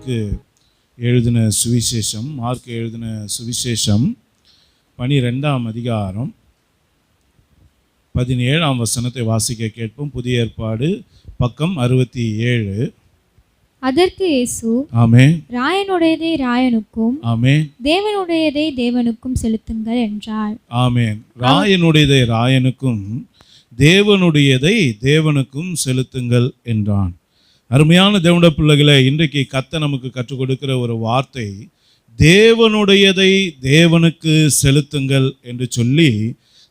Mark எழுதின சுவிசேஷம் 12ஆம் அதிகாரம் 17ஆம் வசனத்தை வாசிக்க கேட்போம். புதிய ஏற்பாடு பக்கம் 67. அதற்கு இயேசு, ஆமென், ராயனுடையதை ராயனுக்கும், ஆமென், தேவனுடையதை தேவனுக்கும் செலுத்துங்கள் என்றார். ஆமென். ராயனுடையதை ராயனுக்கும் தேவனுடையதை தேவனுக்கும் செலுத்துங்கள் என்றான். அருமையான தேவனுடைய பிள்ளைகளை, இன்றைக்கு கர்த்தர் நமக்கு கற்றுக் கொடுக்கிற ஒரு வார்த்தை, தேவனுடையதை தேவனுக்கு செலுத்துங்கள் என்று சொல்லி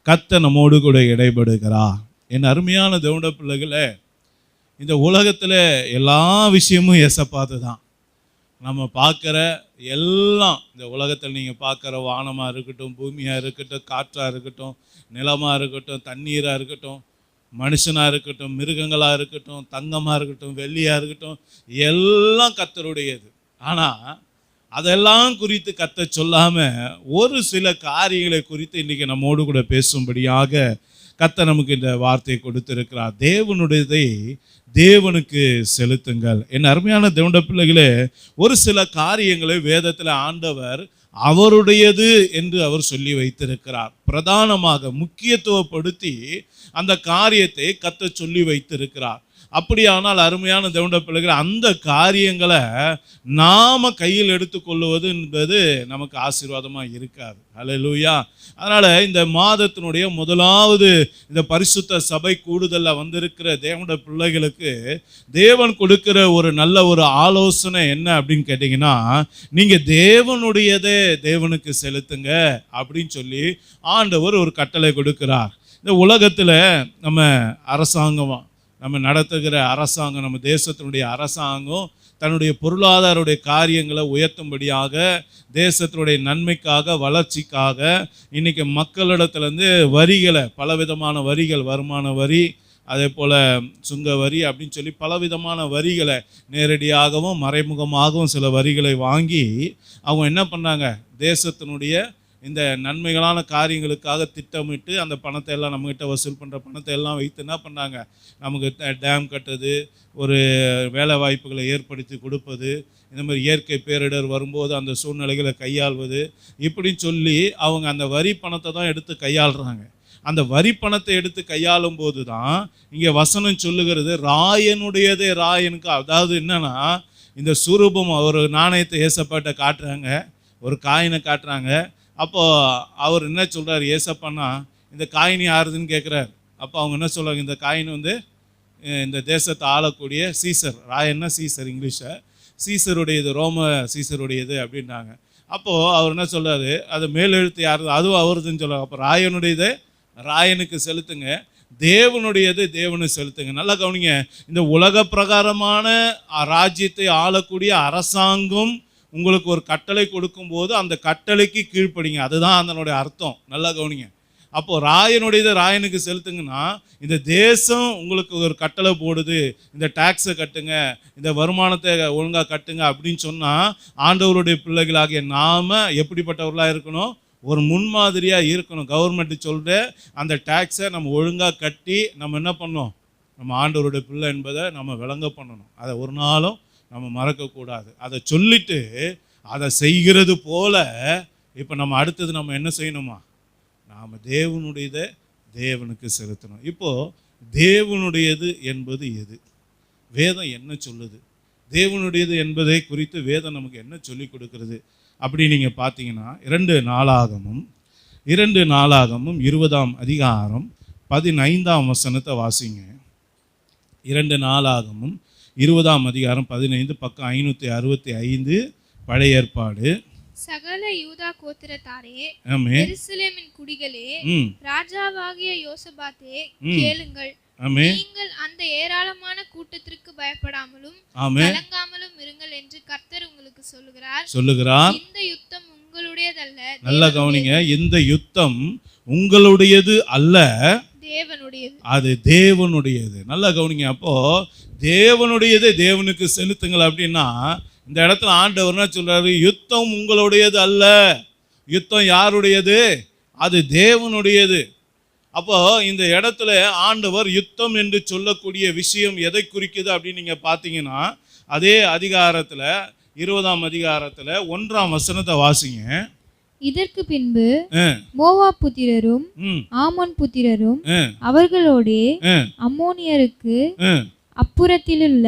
கர்த்தர் நம்மோடு கூட இடைபடுகிறார். என் அருமையான தேவனுடைய பிள்ளைகளை, இந்த உலகத்தில் எல்லா விஷயமும் ஏசப்பாத்து தான். நம்ம பார்க்குற எல்லாம், இந்த உலகத்தில் நீங்கள் பார்க்குற வானமாக இருக்கட்டும், பூமியாக இருக்கட்டும், காற்றாக இருக்கட்டும், நிலமாக இருக்கட்டும், தண்ணீராக இருக்கட்டும், மனுஷனாக இருக்கட்டும், மிருகங்களாக இருக்கட்டும், தங்கமாக இருக்கட்டும், வெள்ளியாக இருக்கட்டும், எல்லாம் கர்த்தருடையது. ஆனால் அதெல்லாம் குறித்து கர்த்தர் சொல்லாமல் ஒரு சில காரியங்களை குறித்து இன்றைக்கி நம்மோடு கூட பேசும்படியாக கர்த்தர் நமக்கு இந்த வார்த்தையை கொடுத்திருக்கிறார். தேவனுடையதை தேவனுக்கு செலுத்துங்கள். என் அருமையான தேவனுடைய பிள்ளைகளே, ஒரு சில காரியங்களை வேதத்தில் ஆண்டவர் அவருடையது என்று அவர் சொல்லி வைத்திருக்கிறார். பிரதானமாக முக்கியத்துவப்படுத்தி அந்த காரியத்தை கர்த்தர் சொல்லி வைத்திருக்கிறார். அப்படியானால் அருமையான தேவனுடைய பிள்ளைகள், அந்த காரியங்களை நாம் கையில் எடுத்துக்கொள்வது என்பது நமக்கு ஆசீர்வாதமாக இருக்காது. அல்லேலூயா. அதனால் இந்த மாதத்தினுடைய முதலாவது இந்த பரிசுத்த சபை கூடுதலில் வந்திருக்கிற தேவனுடைய பிள்ளைகளுக்கு தேவன் கொடுக்கிற ஒரு நல்ல ஒரு ஆலோசனை என்ன அப்படின்னு கேட்டிங்கன்னா, நீங்கள் தேவனுடையதே தேவனுக்கு செலுத்துங்க அப்படின்னு சொல்லி ஆண்டவர் ஒரு கட்டளை கொடுக்கிறார். இந்த உலகத்தில் நம்ம அரசாங்கம், நம்ம நடத்துகிற அரசாங்கம், நம்ம தேசத்தினுடைய அரசாங்கம் தன்னுடைய பொருளாதார காரியங்களை உயர்த்தும்படியாக, தேசத்தினுடைய நன்மைக்காக, வளர்ச்சிக்காக இன்றைக்கி மக்களிடத்துலேருந்து வரிகளை, பலவிதமான வரிகள், வருமான வரி, அதே போல் சுங்க வரி அப்படின்னு சொல்லி பலவிதமான வரிகளை நேரடியாகவும் மறைமுகமாகவும் சில வரிகளை வாங்கி அவங்க என்ன பண்ணாங்க, தேசத்தினுடைய இந்த நன்மைகளான காரியங்களுக்காக திட்டமிட்டு அந்த பணத்தை எல்லாம் நம்மகிட்ட வசூல் பண்ணுற பணத்தை எல்லாம் வைத்து என்ன பண்ணாங்க, நமக்கு டேம் கட்டுறது, ஒரு வேலை வாய்ப்புகளை ஏற்படுத்தி கொடுப்பது, இந்த மாதிரி இயற்கை பேரிடர் வரும்போது அந்த சூழ்நிலைகளை கையாள்வது, இப்படின்னு சொல்லி அவங்க அந்த வரி பணத்தை தான் எடுத்து கையாளுறாங்க. அந்த வரி பணத்தை எடுத்து கையாளும் போது தான் இங்கே வசனம் சொல்லுகிறது, ராயனுடையதே ராயனுக்கு. அதாவது என்னன்னா, இந்த சுரூபம் ஒரு நாணயத்தை ஏசப்பாட்ட காட்டுறாங்க, ஒரு காயினை காட்டுறாங்க. அப்போது அவர் என்ன சொல்கிறார், ஏசப்பான்னா இந்த காயின் யாருதுன்னு கேட்குறாரு. அப்போ அவங்க என்ன சொல்கிறாங்க, இந்த காயின் இந்த தேசத்தை ஆளக்கூடிய சீசர், ராயன்னா சீசர், இங்கிலீஷை சீசருடையது, ரோம சீசருடையது அப்படின்றாங்க. அப்போது அவர் என்ன சொல்கிறாரு, அது மேலெழுத்து யாருது, அதுவும் அவருதுன்னு சொல்கிறாங்க. அப்போ ராயனுடையது ராயனுக்கு செலுத்துங்க, தேவனுடையது தேவனுக்கு செலுத்துங்க. நல்லா கவனிங்க, இந்த உலக பிரகாரமான ராஜ்யத்தை ஆளக்கூடிய அரசாங்கம் உங்களுக்கு ஒரு கட்டளை கொடுக்கும்போது அந்த கட்டளைக்கு கீழ்ப்படிங்க, அதுதான் அதனுடைய அர்த்தம். நல்லா கவனிங்க. அப்போது ராயனுடையதை ராயனுக்கு செலுத்துங்கன்னா, இந்த தேசம் உங்களுக்கு ஒரு கட்டளை போடுது, இந்த டேக்ஸை கட்டுங்க, இந்த வருமானத்தை ஒழுங்காக கட்டுங்க அப்படின்னு சொன்னால், ஆண்டவருடைய பிள்ளைகளாகிய நாம் எப்படிப்பட்டவர்களாக இருக்கணும், ஒரு முன்மாதிரியாக இருக்கணும். கவர்மெண்ட்டு சொல்கிற அந்த டேக்ஸை நம்ம ஒழுங்காக கட்டி நம்ம என்ன பண்ணணும், நம்ம ஆண்டவருடைய பிள்ளை என்பதை நம்ம விளங்க பண்ணணும். அதை ஒரு நாளும் நம்ம மறக்கக்கூடாது. அதை சொல்லிட்டு அதை செய்கிறது போல இப்போ நம்ம அடுத்தது நம்ம என்ன செய்யணுமா, நாம் தேவனுடையதை தேவனுக்கு செலுத்தணும். இப்போது தேவனுடையது என்பது எது, வேதம் என்ன சொல்லுது, தேவனுடையது என்பதை குறித்து வேதம் நமக்கு என்ன சொல்லி கொடுக்கிறது அப்படி நீங்கள் பார்த்தீங்கன்னா, 2 நாளாகமும் 20ஆம் அதிகாரம் 15ஆம் வசனத்தை வாசிங்க. 2 நாளாகமும் 20ஆம் அதிகாரம் 15, பக்கம் 565, பழைய ஏற்பாடு. சகல யூதா கோத்திரத்தாரே, ஆமென், எருசலேமின் குடிகளே, ராஜாவாகிய யோசபாத்தே, கேளுங்கள். நீங்கள் அந்த ஏராளமான கூட்டத்திற்கு பயப்படாமலும் கலங்காமலும் இருங்கள் என்று கர்த்தர் உங்களுக்கு சொல்லுகிறார். இந்த யுத்தம் உங்களுடையதல்ல. நல்லா கவனிங்க, இந்த யுத்தம் உங்களுடையது அல்ல, தேவனுடையது. அது தேவனுடையது. நல்லா கவனிங்க. அப்போ தேவனுடையதை தேவனுக்கு செலுத்துங்கள் அப்படின்னா, இந்த இடத்துல ஆண்டவர் என்ன சொல்றாரு, யுத்தம் உங்களுடையது அல்ல, யுத்தம் யாருடையது, அது தேவனுடையது. அப்போ இந்த இடத்துல ஆண்டவர் யுத்தம் என்று சொல்லக்கூடிய விஷயம் எதை குறிக்குது அப்படின்னு நீங்கள் பார்த்தீங்கன்னா, அதே அதிகாரத்தில் 20ஆம் அதிகாரத்துல 1ஆம் வசனத்தை வாசிங்க. இதற்கு பின்பு ஆ, மோவாப் புத்திரரும் ம், ஆமோன் புத்திரரும் ஆ, அவர்களோடே ஆ, அம்மோனியருக்கு ஆ. அப்புறத்திலுள்ள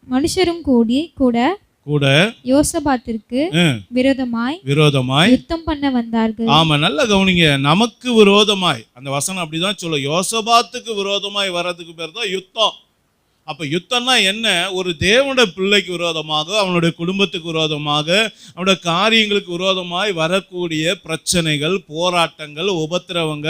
மனுஷரும் கூட கூட யோசபாத்திற்கு ஆ, விரோதமாய் விரோதமாய். யுத்தம் பண்ண வந்தார்கள். ஆமா, நல்லா கவனிங்க. நமக்கு விரோதமாய், அந்த வசனம் அப்படிதான் சொல்ல, யோசபாத்துக்கு விரோதமாய் வர்றதுக்கு பேர் தான் யுத்தம். அப்ப யுத்தம்னா என்ன? ஒரு தேவனுடைய பிள்ளைக்கு விரோதமாக, அவனுடைய குடும்பத்துக்கு விரோதமாக, அவனுடைய காரியங்களுக்கு விரோதமாய் வரக்கூடிய பிரச்சனைகள், போராட்டங்கள், உபத்திரவங்க,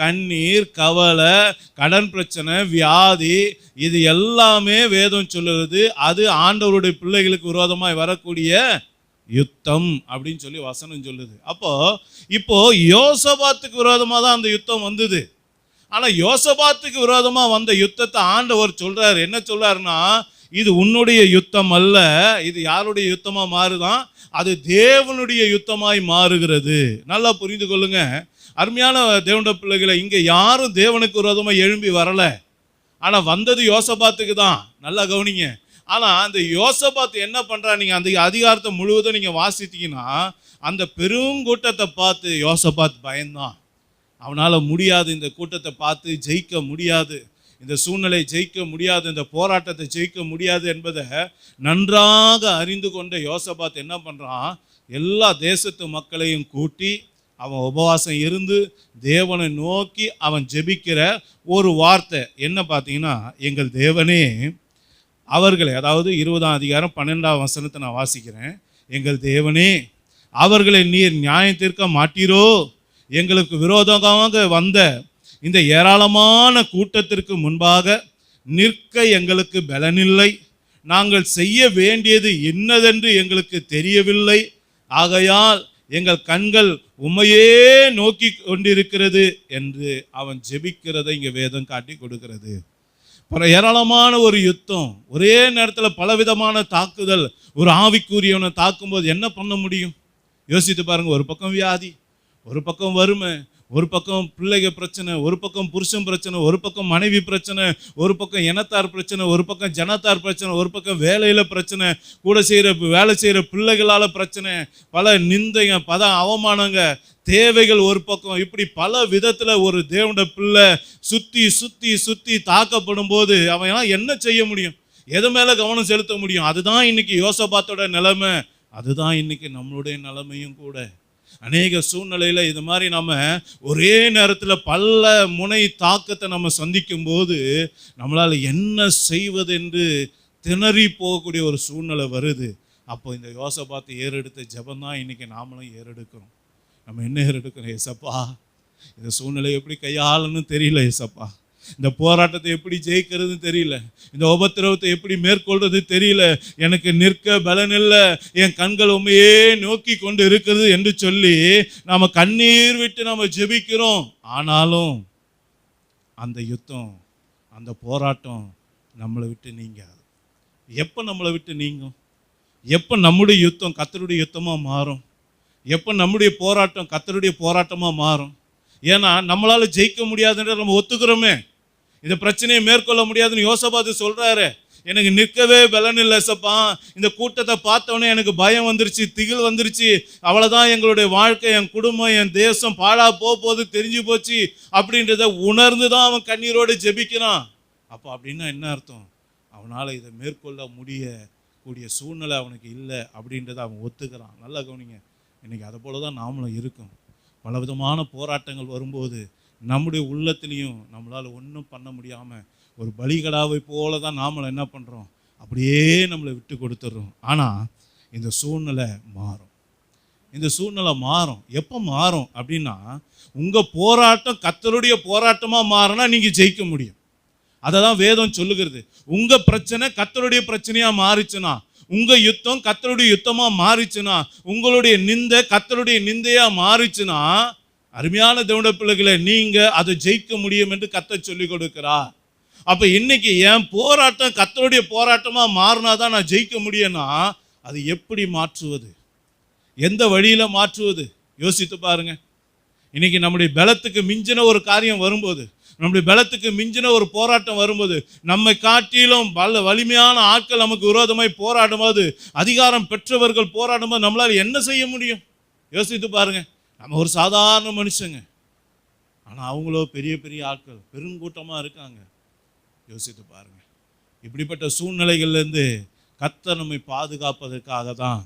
கண்ணீர், கவலை, கடன் பிரச்சனை, வியாதி, இது எல்லாமே வேதம் சொல்லுறது அது ஆண்டவருடைய பிள்ளைகளுக்கு விரோதமாய் வரக்கூடிய யுத்தம் அப்படின்னு சொல்லி வசனம் சொல்லுது. இப்போ யோசபாத்துக்கு விரோதமாக தான் அந்த யுத்தம் வந்தது. ஆனா யோசபாத்துக்கு விரோதமா வந்த யுத்தத்தை ஆண்டவர் சொல்றாரு. என்ன சொல்றாருன்னா, இது உன்னுடைய யுத்தம் அல்ல, இது யாருடைய யுத்தமா மாறுதான்? அது தேவனுடைய யுத்தமாய் மாறுகிறது. நல்லா புரிந்து கொள்ளுங்க அருமையான தேவனுடைய பிள்ளைகளை. இங்க யாரும் தேவனுக்கு விரோதமா எழும்பி வரல, ஆனா வந்தது யோசபாத்துக்கு தான். நல்லா கவனிங்க. ஆனா அந்த யோசபாத் என்ன பண்றா, நீங்க அந்த அதிகாரத்தை முழுவதும் நீங்க வாசித்தீங்கன்னா, அந்த பெருங்கூட்டத்தை பார்த்து யோசபாத் பயந்தான். அவனால் முடியாது, இந்த கூட்டத்தை பார்த்து ஜெயிக்க முடியாது, இந்த சூழ்நிலை ஜெயிக்க முடியாது, இந்த போராட்டத்தை ஜெயிக்க முடியாது என்பதை நன்றாக அறிந்து கொண்ட யோசபாத் என்ன பண்ணுறான், எல்லா தேசத்து மக்களையும் கூட்டி அவன் உபவாசம் இருந்து தேவனை நோக்கி அவன் ஜெபிக்கிற ஒரு வார்த்தை என்ன பார்த்தீங்கன்னா, எங்கள் தேவனே அவர்களை, அதாவது 20ஆம் அதிகாரம் 12ஆம் வசனத்தை நான் வாசிக்கிறேன். எங்கள் தேவனே அவர்களை நீர் நியாயம் தீர்க்க மாட்டீரோ? எங்களுக்கு விரோதமாக வந்த இந்த ஏராளமான கூட்டத்திற்கு முன்பாக நிற்க எங்களுக்கு பலனில்லை, நாங்கள் செய்ய வேண்டியது என்னதென்று எங்களுக்கு தெரியவில்லை, ஆகையால் எங்கள் கண்கள் உம்மையே நோக்கி கொண்டிருக்கிறது என்று அவன் ஜெபிக்கிறதை இங்கே வேதம் காட்டி கொடுக்கிறது. ஏராளமான ஒரு யுத்தம், ஒரே நேரத்தில் பலவிதமான தாக்குதல். ஒரு ஆவிக்குரியவனை தாக்கும்போது என்ன பண்ண முடியும்? யோசித்து பாருங்க. ஒரு பக்கம் வியாதி, ஒரு பக்கம் வறுமை, ஒரு பக்கம் பிள்ளைக பிரச்சனை, ஒரு பக்கம் புருஷன் பிரச்சனை, ஒரு பக்கம் மனைவி பிரச்சனை, ஒரு பக்கம் இனத்தார் பிரச்சனை, ஒரு பக்கம் ஜனத்தார் பிரச்சனை, ஒரு பக்கம் வேலையில் பிரச்சனை, கூட வேலை செய்கிற பிள்ளைகளால் பிரச்சனை, பல நிந்தைங்க, பல அவமானங்க, தேவைகள் ஒரு பக்கம். இப்படி பல விதத்தில் ஒரு தேவனுடைய பிள்ளை சுற்றி சுற்றி சுற்றி தாக்கப்படும் போது அவன் என்ன செய்ய முடியும்? எது மேலே கவனம் செலுத்த முடியும்? அதுதான் இன்னைக்கு யோசபாத்தோட நிலைமை, அதுதான் இன்னைக்கு நம்மளுடைய நிலைமையும் கூட. அநேக சூழ்நிலையில் இது மாதிரி நம்ம ஒரே நேரத்தில் பல முனை தாக்கத்தை நம்ம சந்திக்கும் போது நம்மளால் என்ன செய்வது என்று திணறி போகக்கூடிய ஒரு சூழ்நிலை வருது. அப்போ இந்த யோசபாத்து ஏறெடுத்த ஜெபந்தான் இன்னைக்கு நாமளும் ஏறெடுக்கிறோம். நம்ம என்ன ஏறெடுக்கிறோம்? ஏசப்பா, இந்த சூழ்நிலை எப்படி கையாளன்னு தெரியல ஏசப்பா, இந்த போராட்டத்தை எப்படி ஜெயிக்கிறதுன்னு தெரியல, இந்த உபத்திரவத்தை எப்படி மேற்கொள்றது தெரியல, எனக்கு நிற்க பலன் இல்லை, என் கண்கள் உண்மையே நோக்கி கொண்டு இருக்கிறது என்று சொல்லி நாம் கண்ணீர் விட்டு நம்ம ஜெபிக்கிறோம். ஆனாலும் அந்த யுத்தம், அந்த போராட்டம் நம்மளை விட்டு நீங்காது. எப்போ நம்மளை விட்டு நீங்கும்? எப்போ நம்முடைய யுத்தம் கர்த்தருடைய யுத்தமாக மாறும்? எப்போ நம்முடைய போராட்டம் கர்த்தருடைய போராட்டமாக மாறும்? ஏன்னா நம்மளால் ஜெயிக்க முடியாதுன்ற நம்ம ஒத்துக்கிறோமே, இந்த பிரச்சனையை மேற்கொள்ள முடியாதுன்னு யோசபாத்து சொல்கிறாரு. எனக்கு நிற்கவே பலன் இல்லை சப்பா, இந்த கூட்டத்தை பார்த்தோன்னே எனக்கு பயம் வந்துருச்சு, திகில் வந்துருச்சு, அவ்வளோதான் எங்களுடைய வாழ்க்கை, என் குடும்பம், என் தேசம் பாழா போகுது தெரிஞ்சு போச்சு அப்படின்றத உணர்ந்து தான் அவன் கண்ணீரோடு ஜெபிக்கிறான். அப்போ அப்படின்னா என்ன அர்த்தம்? அவனால் இதை மேற்கொள்ள முடியக்கூடிய சூழ்நிலை அவனுக்கு இல்லை அப்படின்றத அவன் ஒத்துக்கிறான். நல்லா கவனிங்க. இன்றைக்கி அதை போல தான் நாமளும் இருக்கும். பலவிதமான போராட்டங்கள் வரும்போது நம்முடைய உள்ளத்திலையும் நம்மளால் ஒன்றும் பண்ண முடியாமல் ஒரு பலிகடாவை போல தான் நாமளும் என்ன பண்ணுறோம், அப்படியே நம்மளை விட்டு கொடுத்துட்றோம். ஆனால் இந்த சூழ்நிலை மாறும். இந்த சூழ்நிலை மாறும். எப்போ மாறும் அப்படின்னா, உங்கள் போராட்டம் கர்த்தருடைய போராட்டமாக மாறினா நீங்கள் ஜெயிக்க முடியும். அதை தான் வேதம் சொல்லுகிறது. உங்கள் பிரச்சனை கர்த்தருடைய பிரச்சனையாக மாறிச்சுன்னா, உங்கள் யுத்தம் கர்த்தருடைய யுத்தமாக மாறிச்சுன்னா, உங்களுடைய நிந்தை கர்த்தருடைய நிந்தையாக மாறிச்சுன்னா, அருமையான தேவனுடைய பிள்ளைகளை, நீங்கள் அதை ஜெயிக்க முடியும் என்று கர்த்தர் சொல்லி கொடுக்கிறார். அப்போ இன்னைக்கு என் போராட்டம் கர்த்தருடைய போராட்டமாக மாறினா தான் நான் ஜெயிக்க முடியும்னா, அது எப்படி மாற்றுவது? எந்த வழியில் மாற்றுவது? யோசித்து பாருங்க. இன்னைக்கு நம்முடைய பலத்துக்கு மிஞ்சின ஒரு காரியம் வரும்போது, நம்முடைய பலத்துக்கு மிஞ்சின ஒரு போராட்டம் வரும்போது, நம்மை காட்டிலும் வலிமையான ஆட்கள் நமக்கு விரோதமாய் போராடும்போது, அதிகாரம் பெற்றவர்கள் போராடும்போது நம்மளால் என்ன செய்ய முடியும்? யோசித்து பாருங்க. நம்ம ஒரு சாதாரண மனுஷங்க, ஆனால் அவங்களோ பெரிய பெரிய ஆட்கள், பெருங்கூட்டமாக இருக்காங்க. யோசித்து பாருங்க. இப்படிப்பட்ட சூழ்நிலைகள்லேருந்து கர்த்தர் நம்மை பாதுகாப்பதற்காக தான்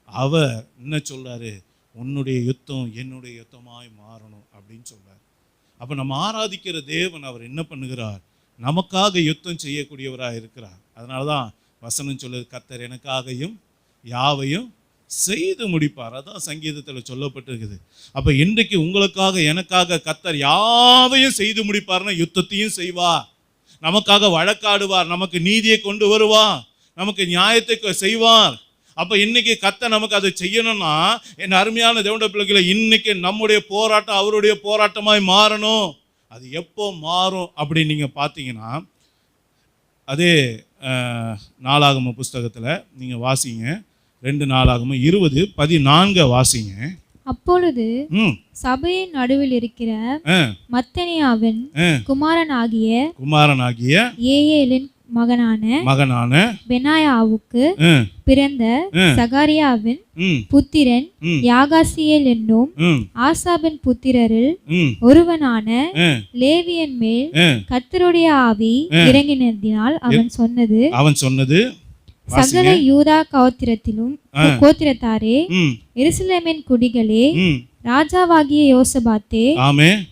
அவர் என்ன சொல்றாரு, உன்னுடைய யுத்தம் என்னுடைய யுத்தமாய் மாறணும் அப்படின்னு சொல்றாரு. அப்போ நம்ம ஆராதிக்கிற தேவன் அவர் என்ன பண்ணுகிறார், நமக்காக யுத்தம் செய்யக்கூடியவராக இருக்கிறார். அதனால தான் வசனம் சொல்லுது, கர்த்தர் எனக்காகவும் யாவையும் செய்து முடிப்பார். அதான் சங்கீதத்தில் சொல்லப்பட்டிருக்குது. அப்போ இன்றைக்கு உங்களுக்காக எனக்காக கர்த்தர் யாவையும் செய்து முடிப்பார்னா, யுத்தத்தையும் செய்வார், நமக்காக வழக்காடுவார், நமக்கு நீதியை கொண்டு வருவார், நமக்கு நியாயத்தை செய்வார். அப்போ இன்னைக்கு கர்த்தர் நமக்கு அதை செய்யணும்னா, என் அருமையான தேவனுடைய பிள்ளைகளை, இன்னைக்கு நம்முடைய போராட்டம் அவருடைய போராட்டமாய் மாறணும். அது எப்போ மாறும் அப்படின்னு நீங்கள் பார்த்தீங்கன்னா, அதே நாளாகம புஸ்தகத்தில் நீங்கள் வாசிங்க, 2 நாளாகமம் 20:14 வாசிங்க. அப்பொழுது சபையின் நடுவில் இருக்கிற மத்தனியாவின் குமாரனாகிய ஏயேலின் மகனான பெனாயாவுக்கு பிறந்த சகாரியாவின் புத்திரன் யாகாசியேல் என்னும் ஆசாபின் புத்திரரில் ஒருவனான லேவியன் மேல் கர்த்தருடைய ஆவி இறங்கினதினால் அவன் சொன்னது சகல யூதா கோத்திரத்தாரே, எருசலேமின் குடிகளே, ராஜாவாகிய யோசபாத்தே,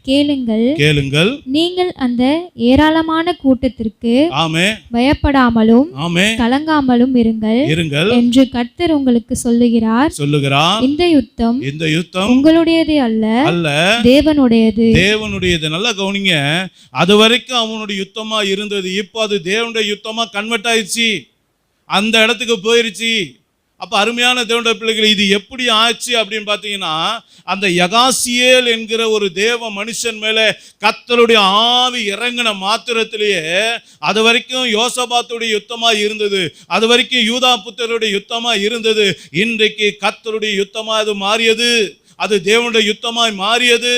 கேளுங்கள். நீங்கள் அந்த ஏராளமான கூட்டத்திற்கு பயப்படாமலும் கலங்காமலும் இருங்கள் என்று கர்த்தர் உங்களுக்கு சொல்லுகிறார். இந்த யுத்தம் உங்களுடையது அல்ல, தேவனுடையது. நல்லா கவனிங்க. அது வரைக்கும் அவனுடைய யுத்தமா இருந்தது, இப்போ அது தேவனுடைய யுத்தமா கன்வெர்ட் ஆயிடுச்சு, அந்த இடத்துக்கு போயிருச்சு. அப்போ அருமையான தேவனுடைய பிள்ளைகள், இது எப்படி ஆச்சு அப்படின்னு பார்த்தீங்கன்னா, அந்த யகாசியேல் என்கிற ஒரு தேவ மனுஷன் மேலே கர்த்தருடைய ஆவி இறங்கின மாத்திரத்திலேயே, அது வரைக்கும் யோசபாத்துடைய யுத்தமாக இருந்தது, அது வரைக்கும் யூதா புத்திரருடைய யுத்தமாக இருந்தது. இன்றைக்கு கர்த்தருடைய யுத்தமாக அது மாறியது, அது தேவனுடைய யுத்தமாய் மாறியது.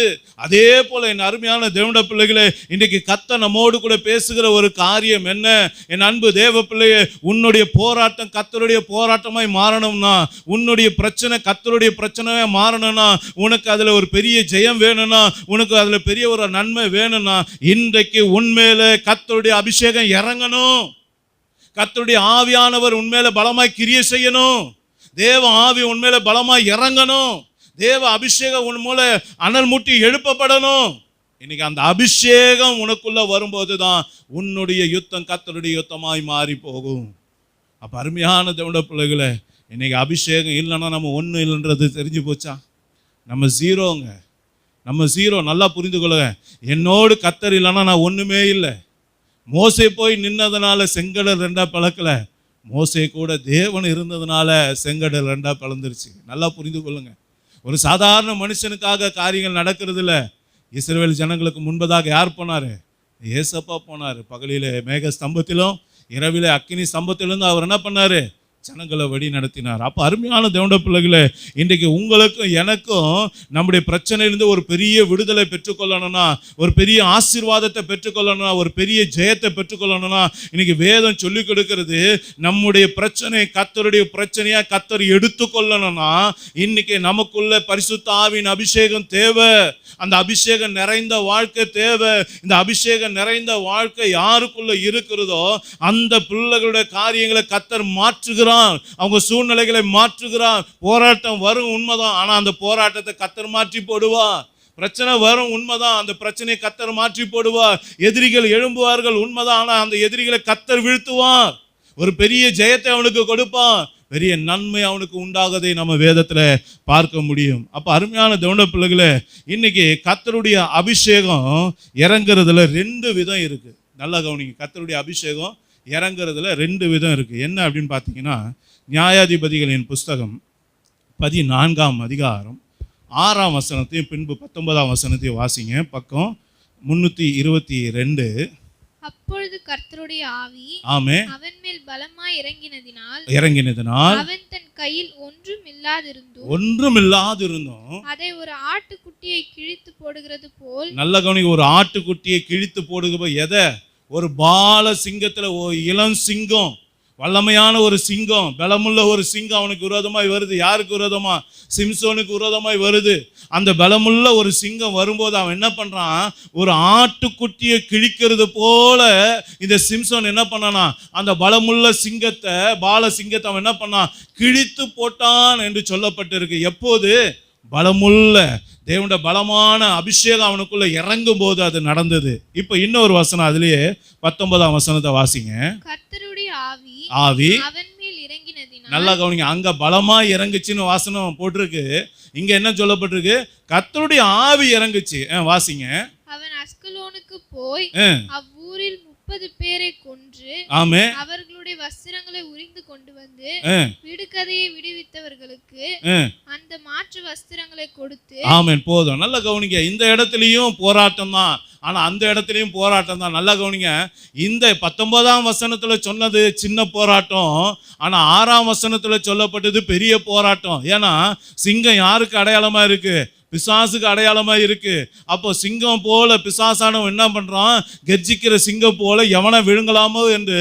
அதே போல என் அருமையான தேவனுடைய பிள்ளைகளே, இன்றைக்கு கர்த்தர் நம்மோடு கூட பேசுகிற ஒரு காரியம் என்ன? என் அன்பு தேவ பிள்ளையே, உன்னுடைய போராட்டம் கர்த்தருடைய போராட்டமாய் மாறணும்னா, உன்னுடைய பிரச்சனை கர்த்தருடைய பிரச்சனையாக மாறணும்னா, உனக்கு அதில் ஒரு பெரிய ஜெயம் வேணும்னா, உனக்கு அதில் பெரிய ஒரு நன்மை வேணும்னா, இன்றைக்கு உன்மேல கர்த்தருடைய அபிஷேகம் இறங்கணும். கர்த்தருடைய ஆவியானவர் உன்மேல பலமாய் கிரியை செய்யணும். தேவ ஆவி உன்மேல பலமாய் இறங்கணும். தேவ அபிஷேகம் உன் மூல அனல் மூட்டி எழுப்பப்படணும். இன்னைக்கு அந்த அபிஷேகம் உனக்குள்ள வரும்போது தான் உன்னுடைய யுத்தம் கர்த்தருடைய யுத்தமாய் மாறி போகும். அப்போ அருமையான தேவனுடைய பிள்ளைகளை, இன்னைக்கு அபிஷேகம் இல்லைன்னா நம்ம ஒன்றும் இல்லைன்றது தெரிஞ்சு போச்சா? நம்ம ஜீரோங்க, நம்ம ஜீரோ. நல்லா புரிந்து கொள்ளுங்க. என்னோடு கர்த்தர் இல்லைன்னா நான் ஒன்றுமே இல்லை. மோசே போய் நின்னதுனால செங்கடல் 2 பிளக்கல, மோசே கூட தேவன் இருந்ததுனால செங்கடல் 2 பிளந்துருச்சு. நல்லா புரிந்து கொள்ளுங்க. ஒரு சாதாரண மனுஷனுக்காக காரியங்கள் நடக்கிறது இல்லை. இஸ்ரவேல் ஜனங்களுக்கு முன்பதாக யார் போனார்? ஏசப்பா போனார். பகலிலே மேக ஸ்தம்பத்திலும் இரவிலே அக்கினி ஸ்தம்பத்திலிருந்து அவர் என்ன பண்ணார்? ஜனங்களை வழி நடத்தினார். அப்போ அருமையான தேவனுடைய பிள்ளைகளே, இன்றைக்கு உங்களுக்கும் எனக்கும் நம்முடைய பிரச்சனையிலிருந்து ஒரு பெரிய விடுதலை பெற்றுக்கொள்ளணும்னா, ஒரு பெரிய ஆசீர்வாதத்தை பெற்றுக்கொள்ளணும்னா, ஒரு பெரிய ஜெயத்தை பெற்றுக்கொள்ளணும்னா, இன்னைக்கு வேதம் சொல்லிக் கொடுக்கிறது, நம்முடைய பிரச்சனை கர்த்தருடைய பிரச்சனையா கர்த்தர் எடுத்துக்கொள்ளணும்னா, இன்னைக்கு நமக்குள்ள பரிசுத்த ஆவியின் அபிஷேகம் தேவை. அந்த அபிஷேகம் நிறைந்த வாழ்க்கை தேவை. இந்த அபிஷேகம் நிறைந்த வாழ்க்கை யாருக்குள்ள இருக்கிறதோ அந்த பிள்ளைகளுடைய காரியங்களை கர்த்தர் மாற்றுகிறார். அவங்க சூழ்நிலைகளை மாற்றுகிறார். போராட்டம் வரும் உண்மைதான், ஆனா அந்த போராட்டத்தை கர்த்தர் மாற்றி போடுவார். பிரச்சனை வரும் உண்மைதான், அந்த பிரச்சனையை கர்த்தர் மாற்றி போடுவார். எதிரிகள் எழும்புவார்கள் உண்மைதான், ஆனா அந்த எதிரிகளை கர்த்தர் வீழ்த்துவார். ஒரு பெரிய ஜெயத்தை அவனுக்கு கொடுப்பான். பெரிய நன்மை அவனுக்கு உண்டாகதை நம்ம வேதத்துல பார்க்க முடியும். அப்ப அருமையான தேவனுடைய பிள்ளைகளே, இன்னைக்கு கர்த்தருடைய அபிஷேகம் இறங்குறதுல 2 விதம் இருக்கு. நல்லா கவனிங்க. கர்த்தருடைய அபிஷேகம் இறங்குறதுல 2 விதம் இருக்கு. என்ன அப்படின்னு பார்த்தீங்கன்னா, நியாயாதிபதிகளின் புஸ்தகம் 14ஆம் அதிகாரம் 6ஆம் வசனத்தையும் பின்பு 19ஆம் வசனத்தையும் வாசிங்க. பக்கம் 322. அப்பொழுது கர்த்தருடைய ஆவி ஆமே அவன் மேல் பலமாய் இறங்கினதினால் அவன் தன் கையில் ஒன்றும் இல்லாதிருந்தும் அதை ஒரு ஆட்டுக்குட்டியை கிழித்து போடுகிறது போல், நல்ல கவனிங்க, ஒரு ஆட்டுக்குட்டியை கிழித்து போடுகிற எதை? ஒரு பால சிங்கத்துல ஒரு இளம் சிங்கம், வல்லமையான ஒரு சிங்கம், பலமுள்ள ஒரு சிங்கம் அவனுக்கு விரோதமாய் வருது. யாருக்கு விரோதமா? சிம்சோனுக்கு விரோதமாய் வருது. அந்த பலமுள்ள ஒரு சிங்கம் வரும்போது அவன் என்ன பண்றான்? ஒரு ஆட்டுக்குட்டியை கிழிக்கிறது போல இந்த சிம்சோன் என்ன பண்ணானா, அந்த பலமுள்ள சிங்கத்தை, பால சிங்கத்தை அவன் என்ன பண்ணான்? கிழித்து போட்டான் என்று சொல்லப்பட்டிருக்கு. எப்போது? பலமுள்ள தேவனுடைய பலமான அபிஷேகம் அவனுக்குள்ள இறங்கும் போது அது நடந்தது. இப்ப இன்னொரு வசனம், அதுலயே 19ஆம் வசனத்தை வாசிங்க. கர்த்தருடைய ஆவி அவன் மேல் இறங்கினதினால், நல்லா கவனிங்க, அங்க பலமா இறங்குச்சுன்னு வாசனம் போட்டிருக்கு. இங்க என்ன சொல்லப்பட்டிருக்கு? கர்த்தருடைய ஆவி இறங்குச்சு. வாசிங்க. அவன் அஸ்கலோனுக்கு போய் அவ்வூரில் 30 பேரை கொன்று அவர்களுடைய வஸ்திரங்களை உரிந்து கொண்டு வந்து விடுகதையை விடுவித்தவர்களுக்கு அந்த மாற்று வஸ்திரங்களை கொடுத்து. ஆமென். போதும். நல்ல கவனிங்க, இந்த இடத்துலயும் போராட்டம் தான், ஆனா அந்த இடத்துலயும் போராட்டம் தான். நல்லா கவனிங்க, இந்த 19ஆம் வசனத்துல சொன்னது சின்ன போராட்டம், ஆனா 6ஆம் வசனத்துல சொல்லப்பட்டது பெரிய போராட்டம். ஏன்னா சிங்கம் யாருக்கு அடையாளமா இருக்கு? பிசாசுக்கு அடையாளமா இருக்கு. அப்போ சிங்கம் போல பிசாசானவன் என்ன பண்றான்? கர்ஜிக்கிற சிங்கம் போல எவனை விழுங்கலாமோ என்று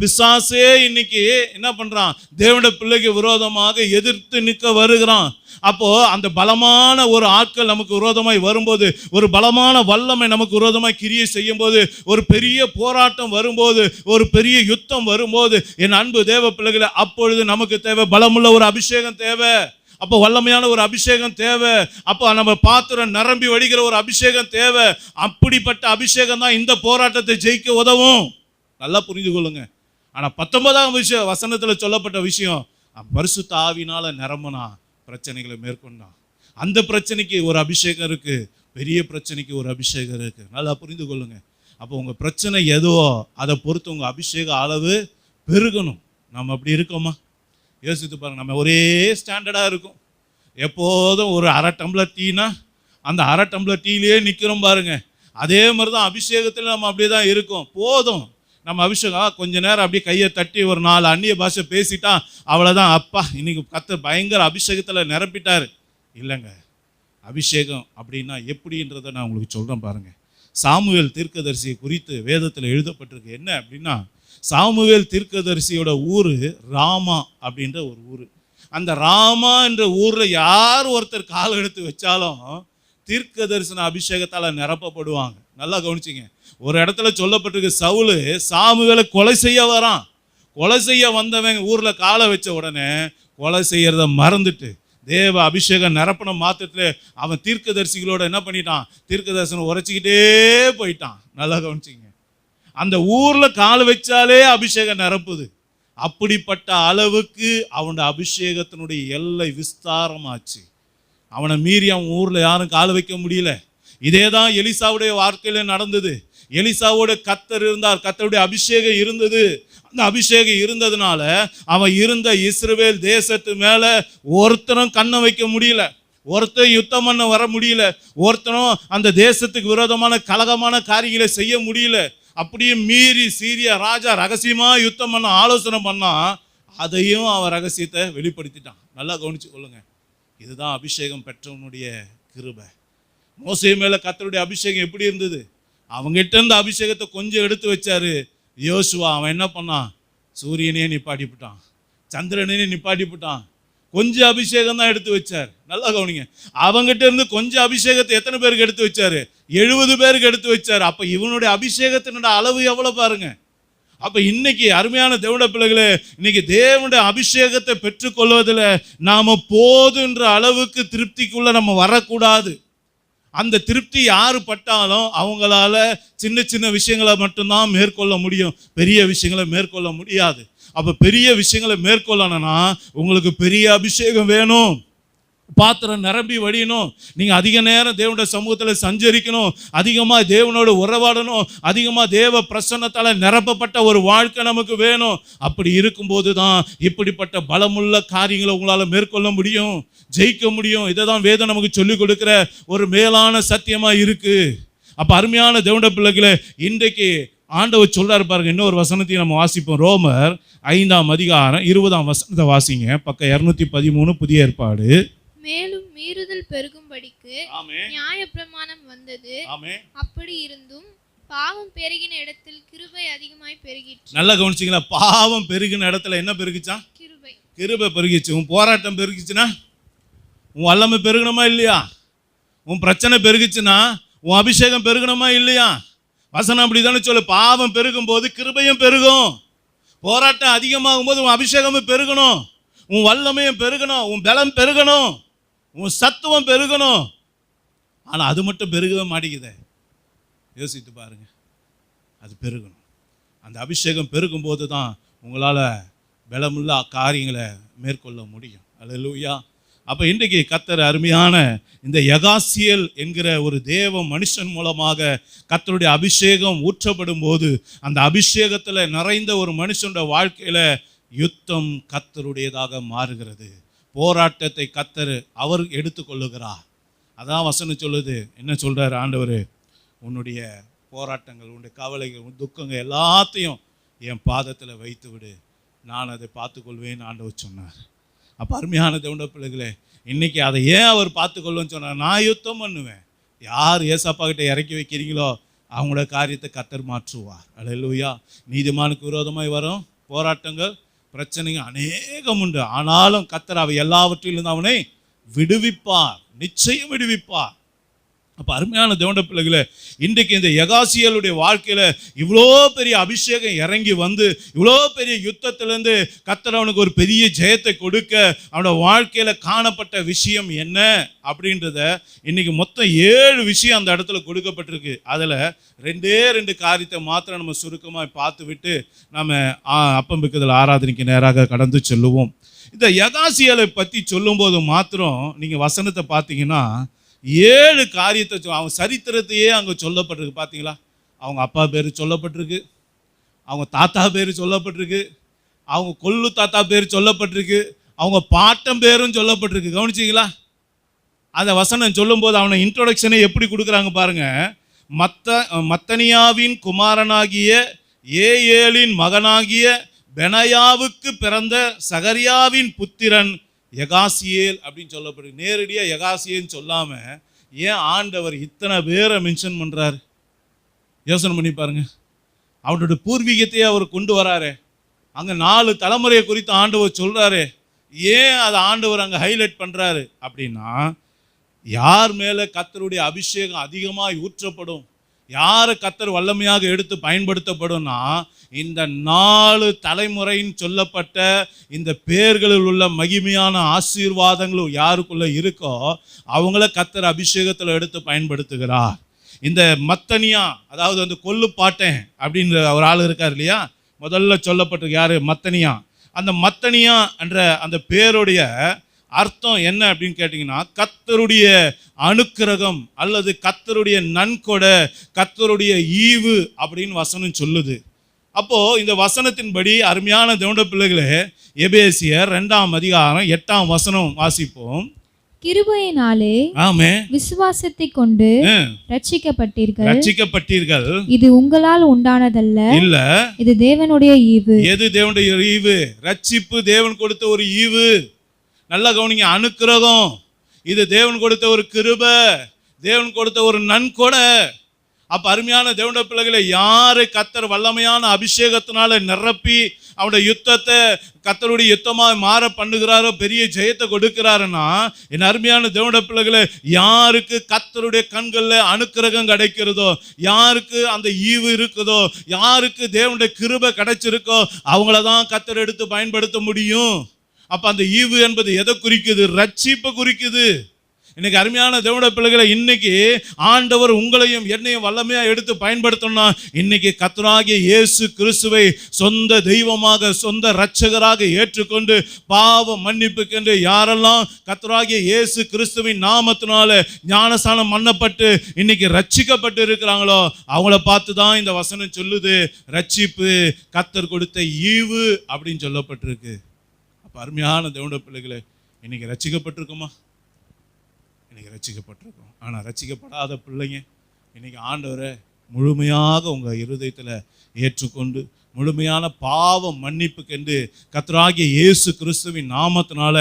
பிசாசே இன்னைக்கு என்ன பண்றான்? தேவனுடைய பிள்ளைக்கு விரோதமாக எதிர்த்து நிற்க வருகிறான். அப்போ அந்த பலமான ஒரு ஆட்கள் நமக்கு விரோதமாய் வரும்போது, ஒரு பலமான வல்லமை நமக்கு விரோதமாய் கிரியை செய்யும் போது, ஒரு பெரிய போராட்டம் வரும்போது, ஒரு பெரிய யுத்தம் வரும்போது, என் அன்பு தேவ பிள்ளைகளை, அப்பொழுது நமக்கு தேவை பலமுள்ள ஒரு அபிஷேகம் தேவை. அப்போ வல்லமையான ஒரு அபிஷேகம் தேவை. அப்போ நம்ம பாத்திரம் நிரம்பி வடிகிற ஒரு அபிஷேகம் தேவை. அப்படிப்பட்ட அபிஷேகம் தான் இந்த போராட்டத்தை ஜெயிக்க உதவும். நல்லா புரிந்து கொள்ளுங்க. ஆனா 19ஆம் வசனத்துல சொல்லப்பட்ட விஷயம், பரிசுத்த ஆவினால நிரம்பினா பிரச்சனைகளை மேற்கொண்டான். அந்த பிரச்சனைக்கு ஒரு அபிஷேகம் இருக்கு, பெரிய பிரச்சனைக்கு ஒரு அபிஷேகம் இருக்கு. நல்லா புரிந்து கொள்ளுங்க. அப்போ உங்க பிரச்சனை எதுவோ அதை பொறுத்து உங்க அபிஷேக அளவு பெருகணும். நம்ம அப்படி இருக்கோமா? யோசித்து பாருங்க. நம்ம ஒரே ஸ்டாண்டர்டாக இருக்கும். எப்போதும் ஒரு அரை டம்ளர் டீனா அந்த அரை டம்ளர் டீலேயே நிற்கிறோம் பாருங்க. அதே மாதிரி தான் அபிஷேகத்தில் நம்ம அப்படியே தான் இருக்கோம். போதும் நம்ம அபிஷேகம் கொஞ்ச நேரம் அப்படியே கையை தட்டி ஒரு 4 அந்நிய பாஷை பேசிட்டா அவ்வளோதான், அப்பா இன்னைக்கு கர்த்தர் பயங்கர அபிஷேகத்தில் நிரப்பிட்டாரு. இல்லைங்க, அபிஷேகம் அப்படின்னா எப்படின்றத நான் உங்களுக்கு சொல்கிறேன் பாருங்க. சாமுவேல் தீர்க்கதரிசியை குறித்து வேதத்தில் எழுதப்பட்டிருக்கு. என்ன அப்படின்னா, சாமுவேல் தீர்க்கதரிசியோட ஊர் ராமா அப்படின்ற ஒரு ஊர். அந்த ராமா என்ற ஊரில் யார் ஒருத்தர் கால் எடுத்து வச்சாலும் தீர்க்க தரிசன அபிஷேகத்தால் நிரப்பப்படுவாங்க. நல்லா கவனிச்சிங்க. ஒரு இடத்துல சொல்லப்பட்டிருக்கு, சவுலு சாமுவேலை கொலை செய்ய வரான். கொலை செய்ய வந்தவன் ஊரில் காலை வச்ச உடனே கொலை செய்யறத மறந்துட்டு தேவ அபிஷேகம் நிரப்பண மாத்திரத்தில் அவன் தீர்க்க தரிசிகளோட என்ன பண்ணிட்டான்? தீர்க்க தரிசனம் உரைச்சிக்கிட்டே போயிட்டான். நல்லா கவனிச்சிங்க. அந்த ஊர்ல கால் வச்சாலே அபிஷேகம் நிரப்புது. அப்படிப்பட்ட அளவுக்கு அவனுடைய அபிஷேகத்தினுடைய எல்லை விஸ்தாரமாச்சு. அவனை மீறி அவன் ஊர்ல யாரும் கால் வைக்க முடியல. இதேதான் எலிசாவுடைய வாழ்க்கையில நடந்தது. எலிசாவோட கர்த்தர் இருந்தார், கர்த்தருடைய அபிஷேகம் இருந்தது. அந்த அபிஷேகம் இருந்ததுனால அவன் இருந்த இஸ்ரவேல் தேசத்து மேல ஒருத்தரும் கண்ணை வைக்க முடியல, ஒருத்தர் யுத்தம் பண்ண வர முடியல, ஒருத்தரும் அந்த தேசத்துக்கு விரோதமான கலகமான காரியங்களை செய்ய முடியல. அப்படியே மீறி சீரியா ராஜா ரகசியமா யுத்தம் பண்ண ஆலோசனை பண்ணா, அதையும் அவன் ரகசியத்தை வெளிப்படுத்திட்டான். நல்லா கவனிச்சு கொள்ளுங்க. இதுதான் அபிஷேகம் பெற்றவனுடைய கிருபை. மோசே மேல கர்த்தருடைய அபிஷேகம் எப்படி இருந்தது? அவங்ககிட்ட இருந்த அபிஷேகத்தை கொஞ்சம் எடுத்து வச்சாரு யோசுவா. அவன் என்ன பண்ணான்? சூரியனே நிப்பாட்டிவிட்டான், சந்திரனே நிப்பாட்டிவிட்டான். கொஞ்சம் அபிஷேகம் தான் எடுத்து வச்சார். நல்லா கவனிங்க. அவங்ககிட்ட இருந்து கொஞ்சம் அபிஷேகத்தை எத்தனை பேருக்கு எடுத்து வச்சாரு? 70 பேருக்கு எடுத்து வச்சாரு. அப்ப இவனுடைய அபிஷேகத்தினுடைய அளவு எவ்வளவு பாருங்க. அப்ப இன்னைக்கு அருமையான தேவனுடைய பிள்ளைகளே, இன்னைக்கு தேவனுடைய அபிஷேகத்தை பெற்றுக்கொள்வதில் நாம போதுன்ற அளவுக்கு திருப்திக்குள்ள நம்ம வரக்கூடாது. அந்த திருப்தி யாரு பட்டாலும் அவங்களால சின்ன சின்ன விஷயங்களை மட்டும்தான் மேற்கொள்ள முடியும், பெரிய விஷயங்களை மேற்கொள்ள முடியாது. அப்ப பெரிய விஷயங்களை மேற்கொள்ளணும்னா உங்களுக்கு பெரிய அபிஷேகம் வேணும். பாத்திரம் நிரம்பி வடியணும். நீங்க அதிக நேரம் தேவனுடைய சமூகத்தில் சஞ்சரிக்கணும், அதிகமா தேவனோடு உறவாடணும், அதிகமா தேவ பிரசன்னத்தால நிரப்பப்பட்ட ஒரு வாழ்க்கை நமக்கு வேணும். அப்படி இருக்கும்போது தான் இப்படிப்பட்ட பலமுள்ள காரியங்களை உங்களால மேற்கொள்ள முடியும், ஜெயிக்க முடியும். இதை தான் வேதம் நமக்கு சொல்லிக் கொடுக்கிற ஒரு மேலான சத்தியமா இருக்கு. அப்ப அருமையான தேவனுடைய பிள்ளைகளே, இன்றைக்கு ஆண்டவர் சொல்றாரு பாருங்க. இன்னொரு வசனத்தையும் நம்ம வாசிப்போம். ரோமர் 5:20 வாசிங்க. பக்கம் 213 புதிய ஏற்பாடு. மேலும் மீறுதல் பெருகும்படிக்கு நியாயப்பிரமாணம் வந்தது. அப்படி இருந்தும் பாவம் பெருகின இடத்தில் கிருபை அதிகமாய் பெருகிற்று. நல்லா கவனிச்சீங்களா? பாவம் பெருகின இடத்துல என்ன பெருகிச்சான்? கிருபை பெருகிச்சு. உன் போராட்டம் பெருகிச்சுன்னா உன் வல்லமை பெருகணுமா இல்லையா? உன் பிரச்சனை பெருகிச்சுன்னா உன் அபிஷேகம் பெருகணுமா இல்லையா? வசனம் அப்படிதானே சொல்லு. பாவம் பெருகும் போது கிருபையும் பெருகும். போராட்டம் அதிகமாகும் போது உன் அபிஷேகமும் பெருகணும், உன் வல்லமையும் பெருகணும், உன் பலம் பெருகணும், உன் சத்துவம் பெருகணும். ஆனால் அது மட்டும் பெருகவே மாட்டேங்குதே. யோசித்து பாருங்க. அது பெருகணும். அந்த அபிஷேகம் பெருகும் போது தான் உங்களால் பலமுள்ள காரியங்களை மேற்கொள்ள முடியும். அல்லேலூயா. அப்போ இன்றைக்கு கர்த்தர் அருமையான இந்த யகாசியேல் என்கிற ஒரு தேவ மனுஷன் மூலமாக கர்த்தருடைய அபிஷேகம் ஊற்றப்படும் போது அந்த அபிஷேகத்தில் நிறைந்த ஒரு மனுஷனுடைய வாழ்க்கையில் யுத்தம் கர்த்தருடையதாக மாறுகிறது. போராட்டத்தை கர்த்தர் அவர் எடுத்துக்கொள்ளுகிறார். அதான் வசனம் சொல்லுது. என்ன சொல்கிறார் ஆண்டவர்? உன்னுடைய போராட்டங்கள், உன்னுடைய கவலைகள், உன் துக்கங்கள் எல்லாத்தையும் என் பாதத்தில் வைத்து விடு, நான் அதை பார்த்துக்கொள்வேன்னு ஆண்டவர் சொன்னார். அப்போ அருமையான தேவனுடைய பிள்ளைகளே, இன்றைக்கி அதை ஏன் அவர் பார்த்துக்கொள்ளுன்னு சொன்னார்? நான் யுத்தம் பண்ணுவேன். யார் ஏசப்பா கிட்ட இறக்கி வைக்கிறீங்களோ அவங்களோட காரியத்தை கர்த்தர் மாற்றுவார். அல்லேலூயா. நீதிமானுக்கு விரோதமாய் வரும் போராட்டங்கள், பிரச்சனைகள் அநேகம் உண்டு. ஆனாலும் கர்த்தர் அவை எல்லாவற்றிலிருந்து அவனை விடுவிப்பார், நிச்சயம் விடுவிப்பார். அப்போ அருமையான தேவனுடைய பிள்ளைகளே, இன்றைக்கு இந்த யகாசியேலுடைய வாழ்க்கையில் இவ்வளோ பெரிய அபிஷேகம் இறங்கி வந்து இவ்வளோ பெரிய யுத்தத்திலேருந்து கர்த்தர் அவனுக்கு ஒரு பெரிய ஜெயத்தை கொடுக்க அவனோட வாழ்க்கையில் காணப்பட்ட விஷயம் என்ன அப்படின்றத இன்னைக்கு மொத்தம் 7 விஷயம் அந்த இடத்துல கொடுக்கப்பட்டிருக்கு. அதில் 2 காரியத்தை மாத்திரம் நம்ம சுருக்கமாக பார்த்து விட்டு நம்ம அப்பம்பிக்குதல் ஆராதனைக்கு நேராக கடந்து செல்லுவோம். இந்த யகாசியேலை பற்றி சொல்லும்போது மாத்திரம் நீங்கள் வசனத்தை பார்த்தீங்கன்னா 7 காரியத்தை அவங்க சரித்திரத்தையே அங்கே சொல்லப்பட்டிருக்கு. பார்த்தீங்களா? அவங்க அப்பா பேர் சொல்லப்பட்டிருக்கு, அவங்க தாத்தா பேர் சொல்லப்பட்டிருக்கு, அவங்க கொள்ளு தாத்தா பேர் சொல்லப்பட்டிருக்கு, அவங்க பாட்டம் பேரும் சொல்லப்பட்டிருக்கு. கவனிச்சிங்களா? அந்த வசனம் சொல்லும்போது அவனை இன்ட்ரோடக்ஷனை எப்படி கொடுக்குறாங்க பாருங்க. மத்தனியாவின் குமாரனாகிய ஏயேலின் மகனாகிய பெனாயாவுக்கு பிறந்த சகரியாவின் புத்திரன் யகாசியேல் அப்படின்னு சொல்லப்படுது. நேரடியாக யகாசியேல்னு சொல்லாமல் ஏன் ஆண்டவர் இத்தனை பேரை மென்ஷன் பண்ணுறாரு? யோசனை பண்ணி பாருங்க. அவனோட பூர்வீகத்தையே அவர் கொண்டு வராரு. அங்கே 4 தலைமுறையை குறித்து ஆண்டவர் சொல்கிறாரு. ஏன் அதை ஆண்டவர் அங்கே ஹைலைட் பண்ணுறாரு அப்படின்னா, யார் மேலே கர்த்தருடைய அபிஷேகம் அதிகமாக ஊற்றப்படும், யாரை கர்த்தர் வல்லமையாக எடுத்து பயன்படுத்தப்படும்னா, இந்த 4 தலைமுறைன்னு சொல்லப்பட்ட இந்த பேர்களில் உள்ள மகிமையான ஆசீர்வாதங்களும் யாருக்குள்ள இருக்கோ அவங்கள கர்த்தர் அபிஷேகத்தில் எடுத்து பயன்படுத்துகிறார். இந்த மத்தனியா, அதாவது அந்த கொல்லுப்பாட்டன் அப்படின்ற ஒரு ஆள் இருக்கார் இல்லையா, முதல்ல சொல்லப்பட்டிருக்கு. யாரு? மத்தனியா. அந்த மத்தனியா என்ற அந்த பேருடைய அர்த்தம் என்ன அப்படின்னு கேட்டிங்கன்னா, கர்த்தருடைய அனுக்கிரகம் அல்லது கர்த்தருடைய நன்கொடை, கர்த்தருடைய ஈவு அப்படின்னு வசனம் சொல்லுது. அப்போ இந்த வசனத்தின்படி அருமையான தேவனுடைய பிள்ளைகளே, எபேசியர் 2:8 வாசிப்போம். கிருபையினாலே விசுவாசத்தை கொண்டு ரட்சிக்கப்பட்டீர்கள். இது உங்களால் உண்டானதல்ல, இல்ல, இது தேவனுடைய ஈவு. எது தேவனுடைய ஈவு? ரட்சிப்பு தேவன் கொடுத்த ஒரு ஈவு. நல்லா கவனிங்க. அனுக்கிரகம் இது தேவன் கொடுத்த ஒரு கிருபை, தேவன் கொடுத்த ஒரு நன்கொடை. அப்போ அருமையான தேவனுடைய பிள்ளைகளை, யாரு கர்த்தர் வல்லமையான அபிஷேகத்தினால நிரப்பி அவனுடைய யுத்தத்தை கர்த்தருடைய யுத்தமாக மாற பண்ணுகிறாரோ, பெரிய ஜெயத்தை கொடுக்கிறாருன்னா, என் அருமையான தேவனுடைய பிள்ளைகளை, யாருக்கு கர்த்தருடைய கண்களில் அனுக்கிரகம் கிடைக்கிறதோ, யாருக்கு அந்த ஈவு இருக்குதோ, யாருக்கு தேவனுடைய கிருபை கிடைச்சிருக்கோ அவங்கள தான் கர்த்தர் எடுத்து பயன்படுத்த முடியும். அப்போ அந்த ஈவு என்பது எதை குறிக்குது? ரட்சிப்பை குறிக்குது. இன்னைக்கு அருமையான தேவனுடைய பிள்ளைகளை, இன்னைக்கு ஆண்டவர் உங்களையும் என்னையும் வல்லமையா எடுத்து பயன்படுத்தணும்னா, இன்னைக்கு கர்த்தராகிய இயேசு கிறிஸ்துவை சொந்த தெய்வமாக, சொந்த இரட்சகராக ஏற்றுக்கொண்டு பாவ மன்னிப்புக்கென்று யாரெல்லாம் கர்த்தராகிய இயேசு கிறிஸ்துவின் நாமத்தினால ஞானஸ்நானம் பண்ணப்பட்டு இன்னைக்கு ரட்சிக்கப்பட்டு இருக்கிறாங்களோ அவங்கள பார்த்து தான் இந்த வசனம் சொல்லுது, ரட்சிப்பு கர்த்தர் கொடுத்த ஈவு அப்படின்னு சொல்லப்பட்டிருக்கு. அப்போ அருமையான தேவனுடைய பிள்ளைகளை, இன்னைக்கு ரட்சிக்கப்பட்டிருக்குமா? இன்னைக்கு ரட்சிக்கப்பட்டிருக்கோம். ஆனால் ரட்சிக்கப்படாத பிள்ளைங்க இன்னைக்கு ஆண்டவரை முழுமையாக உங்கள் இருதயத்தில் ஏற்றுக்கொண்டு முழுமையான பாவ மன்னிப்புக்கென்று கர்த்தராகிய இயேசு கிறிஸ்துவின் நாமத்தினால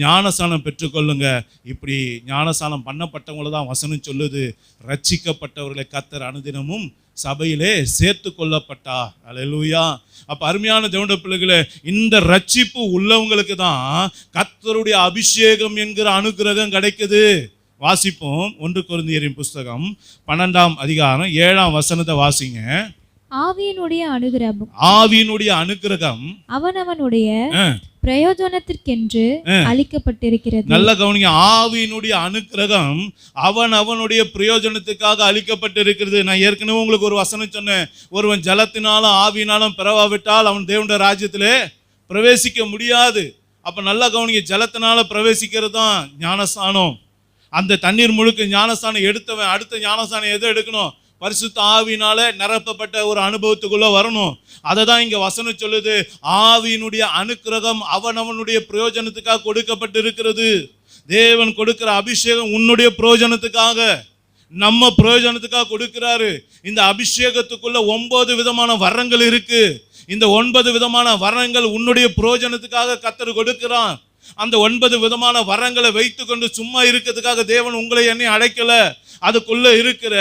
ஞானஸ்நானம் பெற்றுக்கொள்ளுங்க. இப்படி ஞானஸ்நானம் பண்ணப்பட்டவங்கள தான் வசனம் சொல்லுது, ரட்சிக்கப்பட்டவர்களை கர்த்தர் அனுதினமும் சபையிலே சேர்த்து கொள்ளப்பட்டா. அல்லேலூயா. அப்போ அருமையான தேவனுடைய பிள்ளைகளே, இந்த ரட்சிப்பு உள்ளவங்களுக்கு தான் கர்த்தருடைய அபிஷேகம் என்கிற அனுக்கிரகம் கிடைக்குது. வாசிப்போம் 1 கொரிந்தியரின் புஸ்தகம் 12ஆம் அதிகாரம் 7ஆம் வசனத்தை வாசிங்க. ஆவியினுடைய அனுக்கிரகம் அவனவனுடைய பிரயோஜனத்திற்கென்று அளிக்கப்பட்டிருக்கிறது. நல்ல கவனிங்க. ஆவியினுடைய அனுக்கிரகம் அவனுடைய பிரயோஜனத்துக்காக அளிக்கப்பட்டிருக்கிறது. நான் ஏற்கனவே உங்களுக்கு ஒரு வசனம் சொன்னேன், ஒருவன் ஜலத்தினாலும் ஆவியினாலும் பிறவாவிட்டால் அவன் தேவனுடைய ராஜ்யத்திலே பிரவேசிக்க முடியாது. அப்ப நல்ல கவனிங்க, ஜலத்தினால பிரவேசிக்கிறது தான் ஞானஸ்நானம். அந்த தண்ணீர் முழுக்க ஞானஸ்நானம் எடுத்தவன் அடுத்த ஞானஸ்நானம் எதை எடுக்கணும்? பரிசுத்த ஆவியினால நிரப்பப்பட்ட ஒரு அனுபவத்துக்குள்ள வரணும். அதை தான் இங்க வசனம் சொல்லுது, ஆவியினுடைய அனுக்கிரகம் அவனவனுடைய பிரயோஜனத்துக்காக கொடுக்கப்பட்டிருக்கிறது. தேவன் கொடுக்கிற அபிஷேகம் உன்னுடைய பிரயோஜனத்துக்காக, நம்ம பிரயோஜனத்துக்காக கொடுக்கிறாரு. இந்த அபிஷேகத்துக்குள்ள 9 விதமான வரங்கள் இருக்கு. இந்த 9 விதமான வரங்கள் உன்னுடைய பிரயோஜனத்துக்காக கர்த்தர் கொடுக்கிறான். அந்த 9 விதமான வரங்களை வைத்து கொண்டு சும்மா இருக்கிறதுக்காக தேவன் உங்களை என்னை அழைக்கல. அதுக்குள்ள இருக்கிற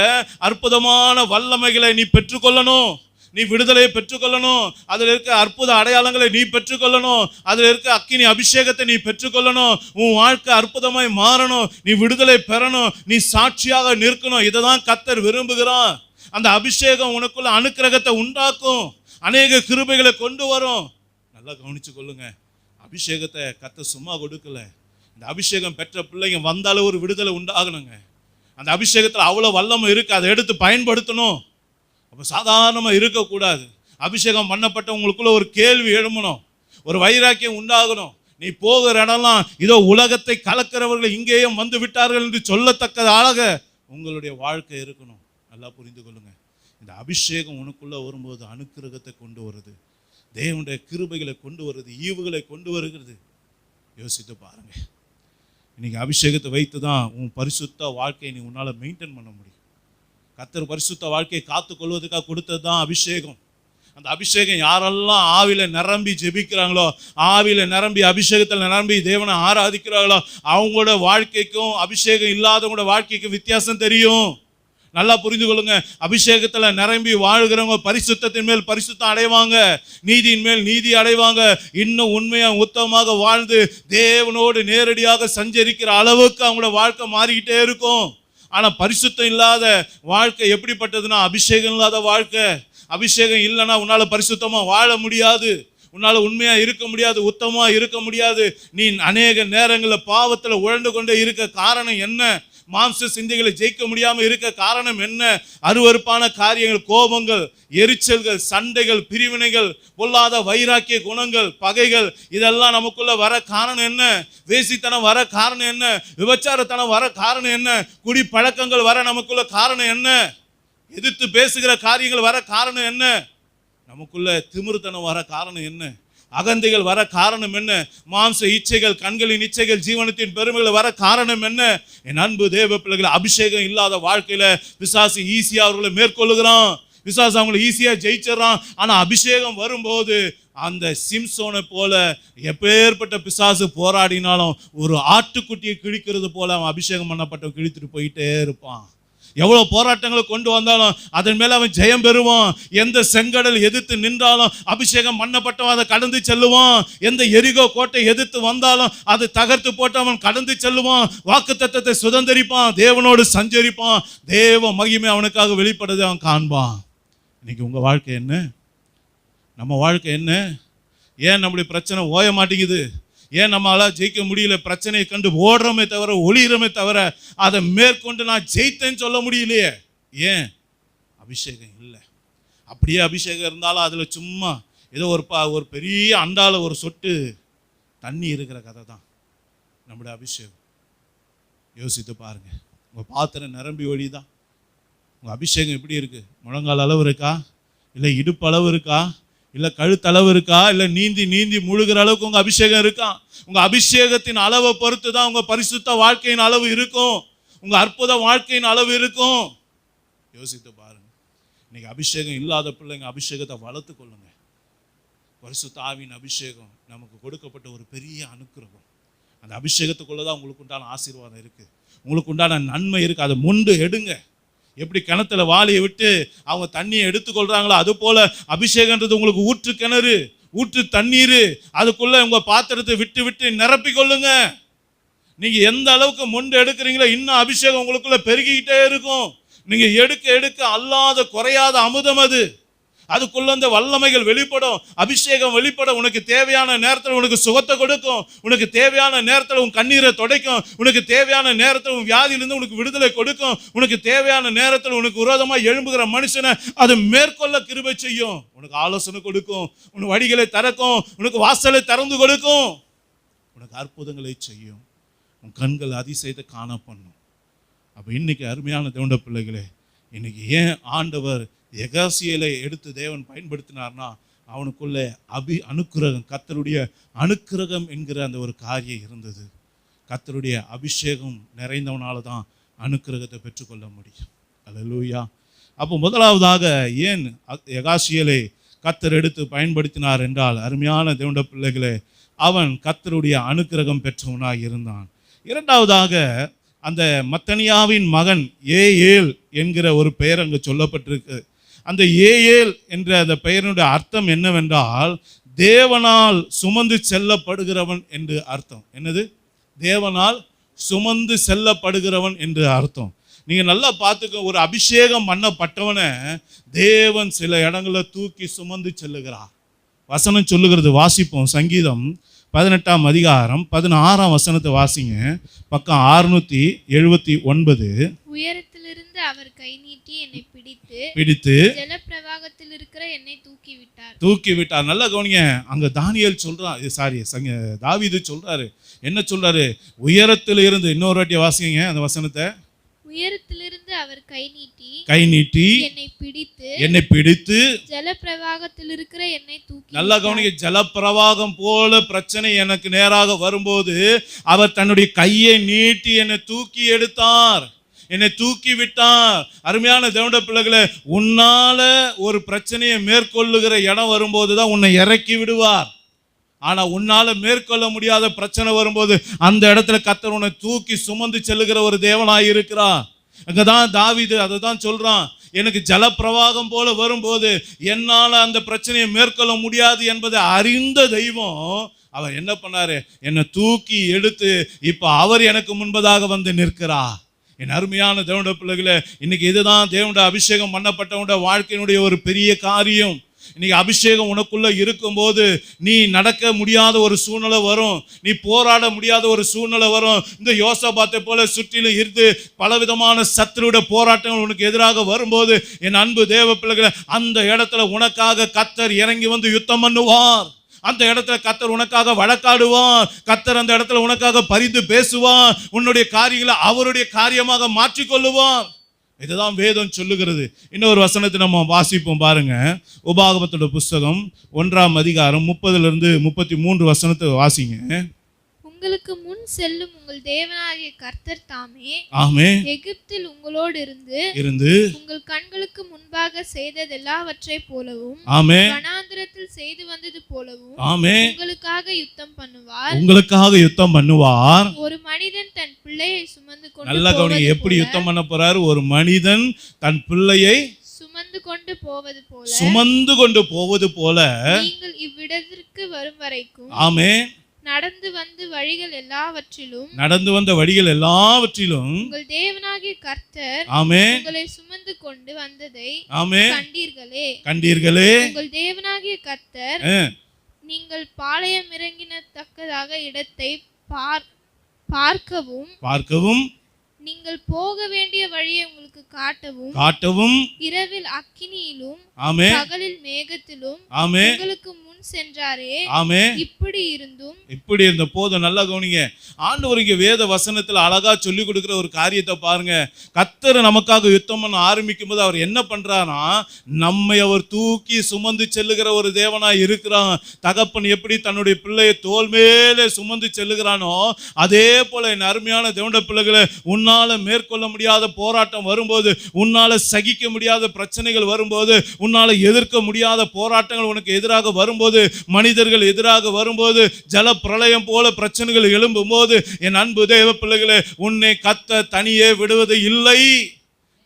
அற்புதமான வல்லமைகளை நீ பெற்றுக்கொள்ளணும், நீ விடுதலையை பெற்றுக்கொள்ளணும், அதில் இருக்க அற்புத அடையாளங்களை நீ பெற்றுக்கொள்ளணும், அதில் இருக்க அக்கினி அபிஷேகத்தை நீ பெற்றுக்கொள்ளணும். உன் வாழ்க்கை அற்புதமாய் மாறணும், நீ விடுதலை பெறணும், நீ சாட்சியாக நிற்கணும். இதை தான் கர்த்தர் விரும்புகிறான். அந்த அபிஷேகம் உனக்குள்ள அனுக்கிரகத்தை உண்டாக்கும், அநேக கிருபைகளை கொண்டு வரும். நல்லா கவனிச்சு கொள்ளுங்க. அபிஷேகத்தை கர்த்தர் சும்மா கொடுக்கல. இந்த அபிஷேகம் பெற்ற பிள்ளைங்க வந்தாலும் ஒரு விடுதலை உண்டாகணுங்க. அந்த அபிஷேகத்தில் அவ்வளோ வல்லமை இருக்கு, அதை எடுத்து பயன்படுத்தணும். அப்போ சாதாரணமாக இருக்கக்கூடாது. அபிஷேகம் பண்ணப்பட்டவங்களுக்குள்ள ஒரு கேள்வி எழும்பணும், ஒரு வைராக்கியம் உண்டாகணும். நீ போகிற இடம்லாம் இதோ உலகத்தை கலக்கிறவர்கள் இங்கேயும் வந்து விட்டார்கள் என்று சொல்லத்தக்கதாக உங்களுடைய வாழ்க்கை இருக்கணும். நல்லா புரிந்து கொள்ளுங்க. இந்த அபிஷேகம் உனக்குள்ள வரும்போது அனுக்கிரகத்தை கொண்டு வருது, தேவனுடைய கிருபைகளை கொண்டு வருது, ஈவுகளை கொண்டு வருகிறது. யோசித்து பாருங்க. இன்னைக்கு அபிஷேகத்தை வைத்து தான் உன் பரிசுத்த வாழ்க்கையை நீ உன்னால் மெயின்டைன் பண்ண முடியும். கர்த்தர் பரிசுத்த வாழ்க்கையை காத்து கொள்வதற்காக கொடுத்தது தான் அபிஷேகம். அந்த அபிஷேகம் யாரெல்லாம் ஆவில நிரம்பி ஜெபிக்கிறாங்களோ, ஆவில நிரம்பி அபிஷேகத்தில் நிரம்பி தேவனை ஆராதிக்கிறாங்களோ, அவங்களோட வாழ்க்கைக்கும் அபிஷேகம் இல்லாதவங்களோட வாழ்க்கைக்கும் வித்தியாசம் தெரியும். நல்லா புரிந்து கொள்ளுங்க. அபிஷேகத்துல நிரம்பி வாழ்கிறவங்க பரிசுத்தத்தின் மேல் பரிசுத்தம் அடைவாங்க, நீதியின் மேல் நீதி அடைவாங்க. இன்னும் உண்மையா உத்தமமாக வாழ்ந்து தேவனோடு நேரடியாக சஞ்சரிக்கிற அளவுக்கு அவங்களோட வாழ்க்கை மாறிக்கிட்டே இருக்கும். ஆனா பரிசுத்தம் இல்லாத வாழ்க்கை எப்படிப்பட்டதுன்னா அபிஷேகம் இல்லாத வாழ்க்கை. அபிஷேகம் இல்லைன்னா உன்னால பரிசுத்தமா வாழ முடியாது, உன்னால உண்மையா இருக்க முடியாது, உத்தமமா இருக்க முடியாது. நீ அநேக நேரங்களில் பாவத்துல உழண்டு கொண்டே இருக்க காரணம் என்ன? மாம்ச சிந்தைகளை ஜெயிக்க முடியாம இருக்க காரணம் என்ன? அருவருப்பான காரியங்கள், கோபங்கள், எரிச்சல்கள், சண்டைகள், பிரிவினைகள், பொல்லாத வைராக்கிய குணங்கள், பகைகள், இதெல்லாம் நமக்குள்ள வர காரணம் என்ன? வேசித்தனம் வர காரணம் என்ன? விபச்சாரத்தனம் வர காரணம் என்ன? குடி பழக்கங்கள் வர நமக்குள்ள காரணம் என்ன? எதிர்த்து பேசுகிற காரியங்கள் வர காரணம் என்ன? நமக்குள்ள திமிருத்தனம் வர காரணம் என்ன? அகந்தைகள் வர காரணம் என்ன? மாம்ச இச்சைகள், கண்களின் இச்சைகள், ஜீவனத்தின் பெருமைகள் வர காரணம் என்ன? என் அன்பு தேவ பிள்ளைகள், அபிஷேகம் இல்லாத வாழ்க்கையில பிசாசு ஈஸியா அவர்களை மேற்கொள்ளுகிறான், பிசாசு அவங்களை ஈஸியா ஜெயிச்சிடறான். ஆனா அபிஷேகம் வரும்போது அந்த சிம்சோனை போல எப்பேற்பட்ட பிசாசு போராடினாலும் ஒரு ஆட்டுக்குட்டியை கிழிக்கிறது போல அவன் அபிஷேகம் பண்ணப்பட்ட கிழித்துட்டு போயிட்டே இருப்பான். எவ்வளவு போராட்டங்களை கொண்டு வந்தாலும் அதன் மேல அவன் ஜெயம் பெறுவான். எந்த செங்கடல் எதிர்த்து நின்றாலும் அபிஷேகம் பண்ணப்பட்டவன் அதை கடந்து செல்லுவான். எந்த எரிகோ கோட்டை எதிர்த்து வந்தாலும் அதை தகர்த்து போட்டு அவன் கடந்து செல்லுவான். வாக்குத்தத்தத்தை சுதந்திரிப்பான், தேவனோடு சஞ்சரிப்பான், தேவ மகிமை அவனுக்காக வெளிப்படுது அவன் காண்பான். இன்னைக்கு உங்க வாழ்க்கை என்ன? நம்ம வாழ்க்கை என்ன? ஏன் நம்முடைய பிரச்சனை ஓய மாட்டேங்குது? ஏன் நம்மளால ஜெயிக்க முடியல? பிரச்சனையை கண்டு ஓடுறோமே தவிர, ஒளிகிறோமே தவிர அதை மேற்கொண்டு நான் ஜெயித்தேன்னு சொல்ல முடியலையே. ஏன்? அபிஷேகம் இல்லை. அப்படியே அபிஷேகம் இருந்தாலும் அதில் சும்மா ஏதோ ஒரு பெரிய அண்டால ஒரு சொட்டு தண்ணி இருக்கிற கதை தான் நம்முடைய அபிஷேகம். யோசித்து பாருங்க. உங்கள் பாத்திரம் நிரம்பி ஒழிதான். உங்கள் அபிஷேகம் எப்படி இருக்கு? முழங்கால் அளவு இருக்கா? இல்லை இடுப்பு அளவு இருக்கா? இல்லை கழுத்தளவு இருக்கா? இல்லை நீந்தி நீந்தி முழுகிற அளவுக்கு உங்கள் அபிஷேகம் இருக்கா? உங்கள் அபிஷேகத்தின் அளவை பொறுத்து தான் உங்கள் பரிசுத்த வாழ்க்கையின் அளவு இருக்கும், உங்கள் அற்புத வாழ்க்கையின் அளவு இருக்கும். யோசித்து பாருங்க. இன்னைக்கு அபிஷேகம் இல்லாத பிள்ளைங்க அபிஷேகத்தை வளர்த்து கொள்ளுங்க. பரிசுத்த ஆவியின் அபிஷேகம் நமக்கு கொடுக்கப்பட்ட ஒரு பெரிய அனுக்கிரகம். அந்த அபிஷேகத்துக்குள்ள தான் உங்களுக்கு உண்டான ஆசீர்வாதம் இருக்கு, உங்களுக்கு உண்டான நன்மை இருக்கு. அதை முண்டு எடுங்க. எப்படி கிணத்துல வாளியை விட்டு அவங்க தண்ணியை எடுத்துக்கொள்றாங்களோ அது போல அபிஷேகன்றது உங்களுக்கு ஊற்று கிணறு, ஊற்று தண்ணீர். அதுக்குள்ள உங்க பாத்திரத்தை விட்டு விட்டு நிரப்பி கொள்ளுங்க. நீங்க எந்த அளவுக்கு முண்டு எடுக்கிறீங்களோ இன்னும் அபிஷேகம் உங்களுக்குள்ள பெருகிக்கிட்டே இருக்கும். நீங்க எடுக்க எடுக்க அல்லாத குறையாத அமுதம் அது. அதுக்குள்ள இந்த வல்லமைகள் வெளிப்படும், அபிஷேகம் வெளிப்படும். உனக்கு தேவையான நேரத்தில் உனக்கு சுகத்தை கொடுக்கும், உனக்கு தேவையான நேரத்தில் உன் கண்ணீரை துடைக்கும், உனக்கு தேவையான நேரத்தில் உன் வியாதியிலிருந்து உனக்கு விடுதலை கொடுக்கும், உனக்கு தேவையான நேரத்தில் உனக்கு விரோதமாக எழும்புகிற மனுஷனை அது மேற்கொள்ள கிருபை செய்யும், உனக்கு ஆலோசனை கொடுக்கும், உன் வழிகளை திறக்கும், உனக்கு வாசலை திறந்து கொடுக்கும், உனக்கு அற்புதங்களை செய்யும், உன் கண்கள் அதிசயத்தை காண பண்ணும். அப்போ இன்னைக்கு அருமையான தேவனுடைய பிள்ளைகளே, இன்னைக்கு ஏன் ஆண்டவர் எகாசியலை எடுத்து தேவன் பயன்படுத்தினார்னா அவனுக்குள்ளே அனுக்கிரகம், கர்த்தருடைய அனுக்கிரகம் என்கிற அந்த ஒரு காரியம் இருந்தது. கர்த்தருடைய அபிஷேகம் நிறைந்தவனால தான் அனுக்கிரகத்தை பெற்றுக்கொள்ள முடியும். அல்லேலூயா. அப்போ முதலாவதாக ஏன் எகாசியலை கர்த்தர் எடுத்து பயன்படுத்தினார் என்றால், அருமையான தேவனுடைய பிள்ளைகளே, அவன் கர்த்தருடைய அனுக்கிரகம் பெற்றவனாக இருந்தான். இரண்டாவதாக அந்த மத்தனியாவின் மகன் ஏயேல் என்கிற ஒரு பெயர் அங்கு சொல்லப்பட்டிருக்கு. அந்த ஏயேல் என்ற அந்த பெயரினுடைய அர்த்தம் என்னவென்றால் தேவனால் சுமந்து செல்லப்படுகிறவன் என்று அர்த்தம். என்னது? தேவனால் சுமந்து செல்லப்படுகிறவன் என்று அர்த்தம். நீங்க நல்லா பார்த்துக்க, ஒரு அபிஷேகம் பண்ணப்பட்டவனை தேவன் சில இடங்களில் தூக்கி சுமந்து செல்லுகிறார். வசனம் சொல்லுகிறது, வாசிப்போம். சங்கீதம் 18ஆம் அதிகாரம் 16ஆம் வசனத்தை வாசிங்க. பக்கம் 679. உயரத்திலிருந்து அவர் கை நீட்டி என்னை பிடித்து ஜலப்பிரவாகத்தில் இருக்கிற என்னை தூக்கி விட்டார். நல்லா கவனிங்க. அங்க தானியேல் சொல்றான், தாவீது சொல்றாரு. என்ன சொல்றாரு? உயரத்தில் இருந்து, இன்னொரு வாட்டி வாசிங்க அந்த வசனத்தை. உயரத்திலிருந்து அவர் கை நீட்டி என்னை பிடித்து ஜலப்பிரவாகத்தில் இருக்கிற என்னை தூக்கி. நல்லா கவனிங்க. ஜலப்பிரவாகம் போல பிரச்சனை எனக்கு நேராக வரும்போது அவர் தன்னுடைய கையை நீட்டி என்னை தூக்கி எடுத்தார், என்னை தூக்கி விட்டார். அருமையான தேவனுடைய பிள்ளைகளே, உன்னால ஒரு பிரச்சனையை மேற்கொள்ளுகிற இடம் வரும்போது தான் உன்னை இறக்கி விடுவார். ஆனா உன்னால மேற்கொள்ள முடியாத பிரச்சனை வரும்போது அந்த இடத்துல கர்த்தர் உன்னை தூக்கி சுமந்து செல்லுகிற ஒரு தேவனாய் இருக்கிறார். அங்கதான் தாவீது அதை தான் சொல்றான், எனக்கு ஜலப்பிரவாகம் போல வரும்போது என்னால அந்த பிரச்சனையை மேற்கொள்ள முடியாது என்பதை அறிந்த தெய்வம் அவர் என்ன பண்ணாரு? என்னை தூக்கி எடுத்து இப்ப அவர் எனக்கு முன்பதாக வந்து நிற்கிறார். என் அருமையான தேவனுடைய பிள்ளைகளே, இன்னைக்கு இதுதான் தேவனுடைய அபிஷேகம் பண்ணப்பட்டவனுடைய வாழ்க்கையினுடைய ஒரு பெரிய காரியம். இன்னைக்கு அபிஷேகம் உனக்குள்ள இருக்கும்போது நீ நடக்க முடியாத ஒரு சூழ்நிலை வரும், நீ போராட முடியாத ஒரு சூழ்நிலை வரும். இந்த யோசபாத்தை போல சுற்றிலும் இருந்து பலவிதமான சத்துருடைய போராட்டங்கள் உனக்கு எதிராக வரும்போது என் அன்பு தேவ பிள்ளைகளை, அந்த இடத்துல உனக்காக கர்த்தர் இறங்கி வந்து யுத்தம் பண்ணுவார். அந்த இடத்துல கர்த்தர் உனக்காக வழக்காடுவார். கர்த்தர் அந்த இடத்துல உனக்காக பரிந்து பேசுவார். உன்னுடைய காரியங்களை அவருடைய காரியமாக மாற்றிக்கொள்ளுவார். இதுதான் வேதம் சொல்லுகிறது. இன்னொரு வசனத்தை நம்ம வாசிப்போம் பாருங்க. உபாகமத்தோட புஸ்தகம் 1ஆம் அதிகாரம் 30 to 33 வசனத்தை வாசிங்க. உங்களுக்கு முன் செல்லும் உங்கள் தேவனாகிய கர்த்தர் தாமே எகிப்தில் உங்களோடு இருந்து உங்கள் கண்களுக்கு முன்பாக செய்தது எல்லாவற்றை போலவும் வனாந்திரத்தில் செய்து வந்தது போலவும் உங்களுக்காக யுத்தம் பண்ணுவார். ஒரு மனிதன் தன் பிள்ளையை சுமந்து கொண்டு, நல்ல கவனிங்க, எப்படி யுத்தம் பண்ண போறாரு? ஒரு மனிதன் தன் பிள்ளையை சுமந்து கொண்டு போவது போல நீங்கள் இவ்விடத்திற்கு வரும் வரைக்கும் நடந்து வந்த வழிகள் எல்லாவற்றிலும் உங்கள் தேவனாகிய கர்த்தர் உங்களை சுமந்து கொண்டு வந்ததை கண்டீர்களே. உங்கள் தேவனாகிய கர்த்தர் நீங்கள் பாளையம் இறங்கினத்தக்கதாக இடத்தை பார்க்கவும் நீங்கள் போக வேண்டிய வழியை உங்களுக்கு காட்டவும் இரவில் அக்கினியிலும் பகலில் மேகத்திலும் உங்களுக்கு முன் சென்றாரே. இப்படி இருந்த போதும். நல்லா கவனிங்க. ஆண்டவர் இங்க வேத வசனத்துல அழகா சொல்லி கொடுக்கிற ஒரு காரியத்தை பாருங்க. கர்த்தர் நமக்காக யுத்தம் பண்ண ஆரம்பிக்கும் போது அவர் என்ன பண்றாரா, நம்மை அவர் தூக்கி சுமந்து செல்லுகிற ஒரு தேவனாய் இருக்கிறான். தகப்பன் எப்படி தன்னுடைய பிள்ளையை தோல் மேலே சுமந்து செல்லுகிறானோ அதே போல என் அருமையான தேவனுடைய பிள்ளைகளை உன்னால் உன்னால மேற்கொள்ள முடியாத போராட்டம் வரும்போது, உன்னால சகிக்க முடியாத பிரச்சனைகள் வரும்போது, உன்னால எதிர்க்க முடியாத போராட்டங்கள் உனக்கு எதிராக வரும்போது, மனிதர்கள் எதிராக வரும்போது, ஜல பிரளயம் போல பிரச்சனைகள் எழும்பும் போது, என் அன்பு தேவ பிள்ளைகளே, உன்னை கர்த்தர் தனியே விடுவது இல்லை.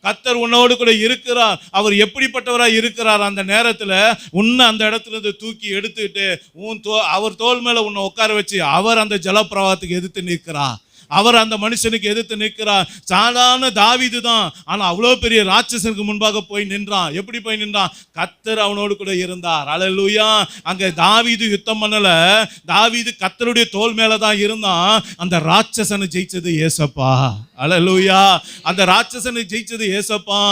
கர்த்தர் உன்னோடு கூட இருக்கிறார். அவர் எப்படிப்பட்டவராய் இருக்கிறார்? அந்த நேரத்தில் உன்னை அந்த இடத்துல இருந்து தூக்கி எடுத்துக்கிட்டு அவர் தோள் மேல உன்னை உட்கார வச்சு அவர் அந்த ஜலப்பிரவாகத்துக்கு எதிர்த்து நிற்கிறார். அவர் அந்த மனுஷனுக்கு எதிர்த்து நிற்கிறார். சாதாரண தாவீது தான், ஆனா அவ்வளோ பெரிய ராட்சசனுக்கு முன்பாக போய் நின்றான். எப்படி போய் நின்றான்? கர்த்தர் அவனோடு கூட இருந்தார். அல்லேலூயா. அங்க தாவீது யுத்தம் பண்ணல, தாவீது கர்த்தருடைய தோள் மேலதான் இருந்தான். அந்த ராட்சசனை ஜெயிச்சது ஏசப்பா. அல்லேலூயா. அந்த ராட்சசனை ஜெயிச்சது ஏசப்பா.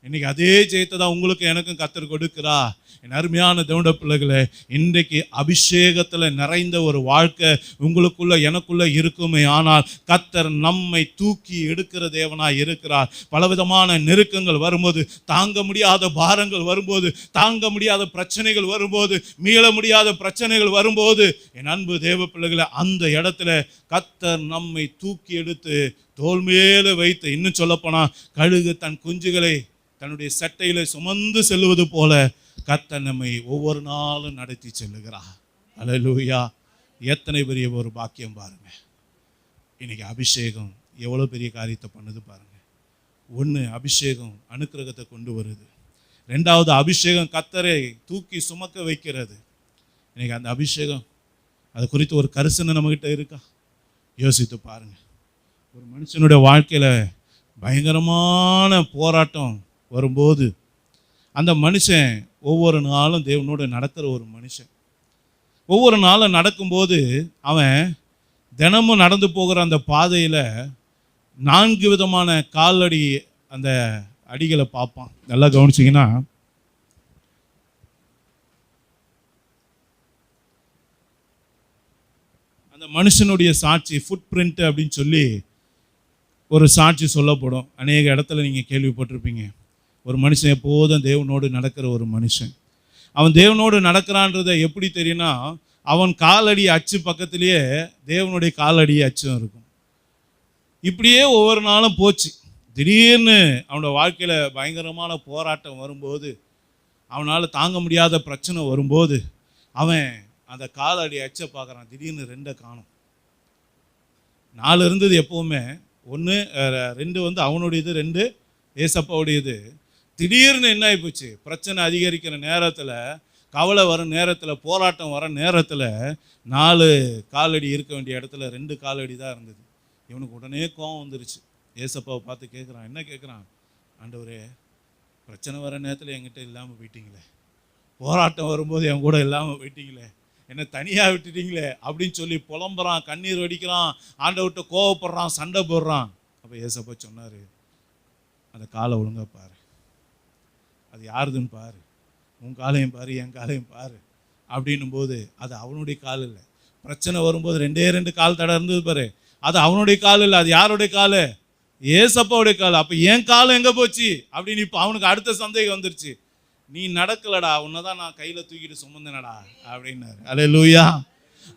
இன்னைக்கு அதே ஜெயத்தை தான் உங்களுக்கு எனக்கும் கர்த்தர் கொடுக்கிறா. என் அருமையான தேவனுடைய பிள்ளைகளே, இன்றைக்கு அபிஷேகத்தில் நிறைந்த ஒரு வாழ்க்கை உங்களுக்குள்ள எனக்குள்ள இருக்குமே ஆனால் கர்த்தர் நம்மை தூக்கி எடுக்கிற தேவனாய் இருக்கிறார். பலவிதமான நெருக்கங்கள் வரும்போது, தாங்க முடியாத பாரங்கள் வரும்போது, தாங்க முடியாத பிரச்சனைகள் வரும்போது, மீள முடியாத பிரச்சனைகள் வரும்போது, என் அன்பு தேவ பிள்ளைகளை, அந்த இடத்துல கர்த்தர் நம்மை தூக்கி எடுத்து தோள் மேலே வைத்து, இன்னும் சொல்லப்போனா கழுகு தன் குஞ்சுகளை தன்னுடைய சட்டையில சுமந்து செல்வது போல கர்த்தர் நம்மை ஒவ்வொரு நாளும் நடத்தி செல்லுகிறார். அல்லேலூயா. எத்தனை பெரிய ஒரு பாக்கியம் பாருங்க. இன்னைக்கு அபிஷேகம் எவ்வளோ பெரிய காரியத்தை பண்ணுது பாருங்க. ஒன்று, அபிஷேகம் அனுக்கிரகத்தை கொண்டு வருது. ரெண்டாவது, அபிஷேகம் கர்த்தரை தூக்கி சுமக்க வைக்கிறது. இன்னைக்கு அந்த அபிஷேகம், அது குறித்து ஒரு கரிசனை நம்மகிட்ட இருக்கா? யோசித்து பாருங்க. ஒரு மனுஷனுடைய வாழ்க்கையில் பயங்கரமான போராட்டம் வரும்போது, அந்த மனுஷன் ஒவ்வொரு நாளும் தேவனோடு நடக்கிற ஒரு மனுஷன். ஒவ்வொரு நாளும் நடக்கும்போது அவன் தினமும் நடந்து போகிற அந்த பாதையில் 4 விதமான காலடி அந்த அடிகளை பார்ப்பான். நல்லா கவனிச்சிங்கன்னா, அந்த மனுஷனுடைய சாட்சி, ஃபுட் பிரிண்ட் அப்படின்னு சொல்லி ஒரு சாட்சி சொல்லப்படும். அநேக இடத்துல நீங்கள் கேள்விப்பட்டிருப்பீங்க. ஒரு மனுஷன் எப்போதும் தேவனோடு நடக்கிற ஒரு மனுஷன். அவன் தேவனோடு நடக்கிறான்றதை எப்படி தெரியும்னா, அவன் காலடி அச்சு பக்கத்திலேயே தேவனுடைய காலடி அச்சும் இருக்கும். இப்படியே ஒவ்வொரு நாளும் போச்சு. திடீர்னு அவனோட வாழ்க்கையில் பயங்கரமான போராட்டம் வரும்போது, அவனால் தாங்க முடியாத பிரச்சனை வரும்போது, அவன் அந்த காலடி அச்சை பார்க்குறான். திடீர்னு 2 காணும். 4 இருந்தது எப்போவுமே. 1 2 அவனுடையது, 2 ஏசப்பாவுடையது. திடீர்னு என்ன ஆகிப்போச்சு? பிரச்சனை அதிகரிக்கிற நேரத்தில், கவலை வர நேரத்தில், போராட்டம் வர நேரத்தில் 4 காலடி இருக்க வேண்டிய இடத்துல 2 காலடி தான் இருந்தது. இவனுக்கு உடனே கோவம் வந்துருச்சு. ஏசப்பாவை பார்த்து கேட்குறான். என்ன கேட்குறான்? ஆண்டவரே, பிரச்சனை வர நேரத்தில் என்கிட்ட இல்லாமல் போயிட்டீங்களே, போராட்டம் வரும்போது என் கூட இல்லாமல் போயிட்டீங்களே, என்னை தனியாக விட்டுட்டீங்களே அப்படின்னு சொல்லி புலம்புறான், கண்ணீர் வடிக்கிறான், ஆண்டவர்கிட்ட கோவப்படுறான், சண்டை போடுறான். அப்போ ஏசப்பா சொன்னார், அந்த காலை ஒழுங்காக பாரு, அது யாருதுன்னு பாரு, உன் காலையும் பாரு, என் காலையும் பாரு அப்படின்னும் போது, அது அவனுடைய கால் இல்லை. பிரச்சனை வரும்போது 2 கால் தடை இருந்தது பாரு, அது அவனுடைய கால் இல்லை. அது யாருடைய கால்? ஏசப்பாவுடைய கால். அப்போ என் காலம் எங்கே போச்சு அப்படின்னு இப்போ அவனுக்கு அடுத்த சந்தேகம் வந்துருச்சு. நீ நடக்கலடா, உன்னதான் நான் கையில் தூக்கிட்டு சுமந்தனடா அப்படின்னாரு. அல்லேலூயா.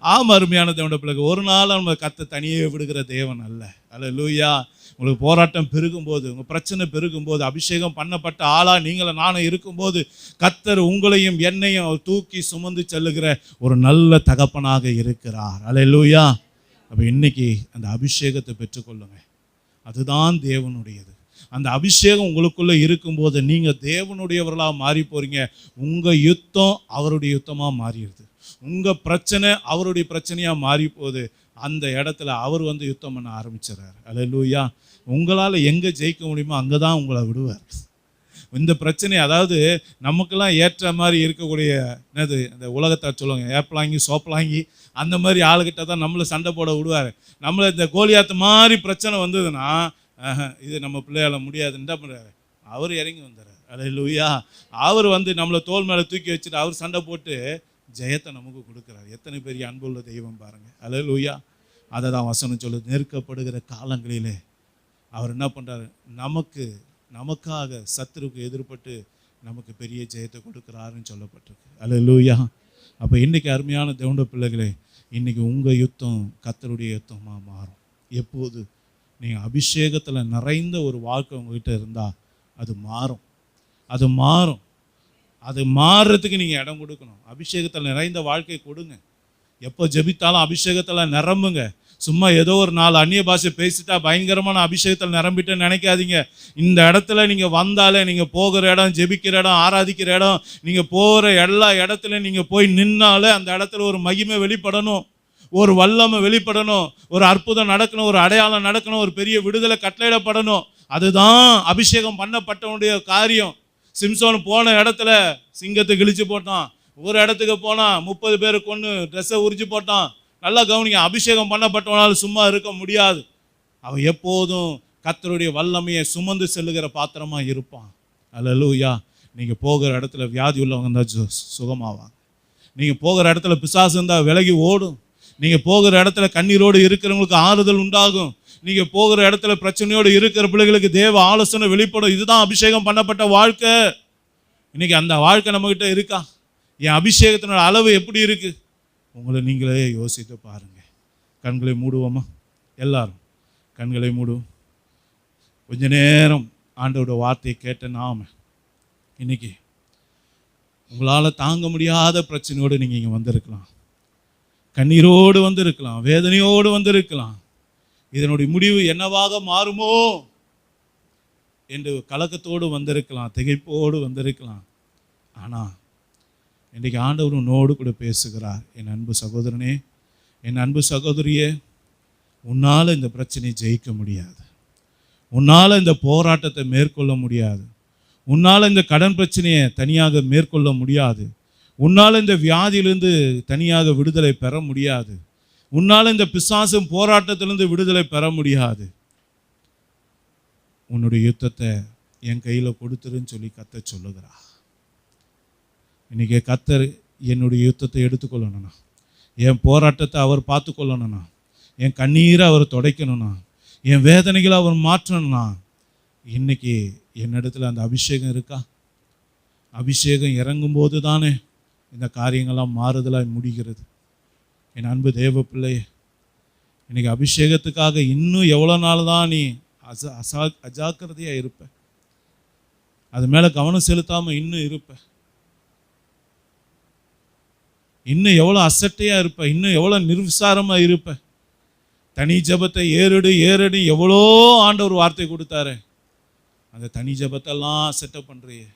அருமையான தேவனுடைய பிள்ளைகள், ஒரு நாள் நம்ம கர்த்தர் தனியே விடுகிற தேவன் அல்ல. அல்லேலூயா. உங்களுக்கு போராட்டம் பெருகும்போது, உங்கள் பிரச்சனை பெருகும்போது, அபிஷேகம் பண்ணப்பட்ட ஆளா நீங்களும் நானும் இருக்கும்போது, கர்த்தர் உங்களையும் என்னையும் தூக்கி சுமந்து செல்லுகிற ஒரு நல்ல தகப்பனாக இருக்கிறார். அல்லேலூயா. அப்போ இன்னைக்கு அந்த அபிஷேகத்தை பெற்றுக்கொள்ளுங்க. அதுதான் தேவனுடையது. அந்த அபிஷேகம் உங்களுக்குள்ளே இருக்கும்போது நீங்கள் தேவனுடையவர்களாக மாறி போகிறீங்க. உங்கள் யுத்தம் அவருடைய யுத்தமாக மாறிடுது. உங்கள் பிரச்சனை அவருடைய பிரச்சனையாக மாறி போகுது. அந்த இடத்துல அவர் யுத்தம் பண்ண ஆரம்பிச்சிடறாரு. அல்லேலூயா. உங்களால் எங்கே ஜெயிக்க முடியுமோ அங்கே தான் உங்களை விடுவார். இந்த பிரச்சனை, அதாவது நமக்கெல்லாம் ஏற்ற மாதிரி இருக்கக்கூடிய என்னது, இந்த உலகத்தை சொல்லுவாங்க ஏப்பலாங்கி சோப்பலாங்கி, அந்த மாதிரி ஆளுகிட்ட தான் நம்மளை சண்டை போட விடுவார். நம்மளை இந்த கோலியாத்து மாதிரி பிரச்சனை வந்ததுன்னா, இது நம்ம பிள்ளையால் முடியாதுன்னு பண்ணுறாரு, அவர் இறங்கி வந்துடுறாரு. அல்லேலூயா. அவர் நம்மளை தோள் மேலே தூக்கி வச்சுட்டு அவர் சண்டை போட்டு ஜெயத்தை நமக்கு கொடுக்குறாரு. எத்தனை பெரிய அன்புள்ள தெய்வம் பாருங்கள். அல்லேலூயா. அதை தான் வசனம் சொல்லுது. நெருக்கப்படுகிற காலங்களிலே அவர் என்ன பண்ணுறாரு? நமக்காக சத்துருக்கு எதிர்பட்டு நமக்கு பெரிய ஜெயத்தை கொடுக்குறாருன்னு சொல்லப்பட்டிருக்கு. அல்லேலூயா. அப்போ இன்றைக்கி அருமையான தேவனுடைய பிள்ளைகளே, இன்றைக்கி உங்கள் யுத்தம் கர்த்தருடைய யுத்தமாக மாறும். எப்போது? நீங்கள் அபிஷேகத்தில் நிறைந்த ஒரு வாழ்க்கை உங்ககிட்ட இருந்தால் அது மாறும். அது மாறும். அது மாறுறதுக்கு நீங்கள் இடம் கொடுக்கணும். அபிஷேகத்தில் நிறைந்த வாழ்க்கை கொடுங்க. எப்போ ஜெபித்தாலும் அபிஷேகத்தில் நிரம்புங்க. சும்மா ஏதோ ஒரு 4 அந்நிய பாஷை பேசிட்டா பயங்கரமான அபிஷேகத்தில் நிரம்பிட்டுன்னு நினைக்காதீங்க. இந்த இடத்துல நீங்கள் வந்தாலே, நீங்கள் போகிற இடம், ஜெபிக்கிற இடம், ஆராதிக்கிற இடம், நீங்கள் போகிற எல்லா இடத்துலையும் நீங்கள் போய் நின்னாலே அந்த இடத்துல ஒரு மகிமை வெளிப்படணும், ஒரு வல்லமை வெளிப்படணும், ஒரு அற்புதம் நடக்கணும், ஒரு அடையாளம் நடக்கணும், ஒரு பெரிய விடுதலை கட்டளையிடப்படணும். அதுதான் அபிஷேகம் பண்ணப்பட்டவனுடைய காரியம். சிம்சோன் போன இடத்துல சிங்கத்தை கிழிச்சு போட்டான். ஒரு இடத்துக்கு போனான், 30 பேர் கொண்டு ட்ரெஸ்ஸை உரிச்சு போட்டான். நல்லா கவனிங்க, அபிஷேகம் பண்ணப்பட்டவனால் சும்மா இருக்க முடியாது. அவன் எப்போதும் கர்த்தருடைய வல்லமையை சுமந்து செல்லுகிற பாத்திரமா இருப்பான். அல்லேலூயா. நீங்கள் போகிற இடத்துல வியாதி உள்ளவங்க இருந்தால் சுகமாவாங்க. நீங்கள் போகிற இடத்துல பிசாசு இருந்தால் விலகி ஓடும். நீங்கள் போகிற இடத்துல கண்ணீரோடு இருக்கிறவங்களுக்கு ஆறுதல் உண்டாகும். நீங்கள் போகிற இடத்துல பிரச்சனையோடு இருக்கிற பிள்ளைகளுக்கு தேவ ஆலோசனை வெளிப்படும். இதுதான் அபிஷேகம் பண்ணப்பட்ட வாழ்க்கை. இன்னைக்கு அந்த வாழ்க்கை நம்மகிட்ட இருக்கா? என் அபிஷேகத்தினோட அளவு எப்படி இருக்குது? உங்களை நீங்களே யோசித்து பாருங்கள். கண்களை மூடுவோமா? எல்லாரும் கண்களை மூடுவோம். கொஞ்ச நேரம் ஆண்டவரோட வார்த்தையை கேட்ட நாம இன்னைக்கு உங்களால் தாங்க முடியாத பிரச்சனையோடு நீங்கள் இங்கே வந்திருக்கலாம், கண்ணீரோடு வந்திருக்கலாம், வேதனையோடு வந்திருக்கலாம். இதனுடைய முடிவு என்னவாக மாறுமோ என்று கலக்கத்தோடு வந்திருக்கலாம், திகைப்போடு வந்திருக்கலாம். ஆனால் இன்றைக்கு ஆண்டவர் உன்னோடு கூட பேசுகிறார். என் அன்பு சகோதரனே, என் அன்பு சகோதரியே, உன்னால் இந்த பிரச்சனையை ஜெயிக்க முடியாது. உன்னால் இந்த போராட்டத்தை மேற்கொள்ள முடியாது. உன்னால் இந்த கடன் பிரச்சனையை தனியாக மேற்கொள்ள முடியாது. உன்னால் இந்த வியாதியிலிருந்து தனியாக விடுதலை பெற முடியாது. உன்னால் இந்த பிசாசும் போராட்டத்திலிருந்து விடுதலை பெற முடியாது. உன்னுடைய யுத்தத்தை என் கையில் கொடுத்துருன்னு சொல்லி கர்த்தர் சொல்லுகிறா. இன்றைக்கி கர்த்தர் என்னுடைய யுத்தத்தை எடுத்துக்கொள்ளணும்னா, என் போராட்டத்தை அவர் பார்த்து கொள்ளணும்னா, என் கண்ணீரை அவர் துடைக்கணும்னா, என் வேதனைகளை அவர் மாற்றணும்னா, இன்றைக்கி என்னிடத்துல அந்த அபிஷேகம் இருக்கா? அபிஷேகம் இறங்கும்போது தானே இந்த காரியங்கள்லாம் மாறுதலாக முடிகிறது. என் அன்பு தேவ பிள்ளையே, இன்றைக்கி அபிஷேகத்துக்காக இன்னும் எவ்வளோ நாள் தான் நீ அஜாக்கிரதையாக இருப்ப? அது மேலே கவனம் செலுத்தாமல் இன்னும் இருப்ப? இன்னும் எவ்வளோ அசட்டையாக இருப்ப? இன்னும் எவ்வளோ நிர்விசாரமாக இருப்ப? தனி ஜபத்தை ஏறெடு எவ்வளோ ஆண்டவர் வார்த்தை கொடுத்தாரு. அந்த தனி ஜபத்தெல்லாம் செட்டப் பண்ணுறியே,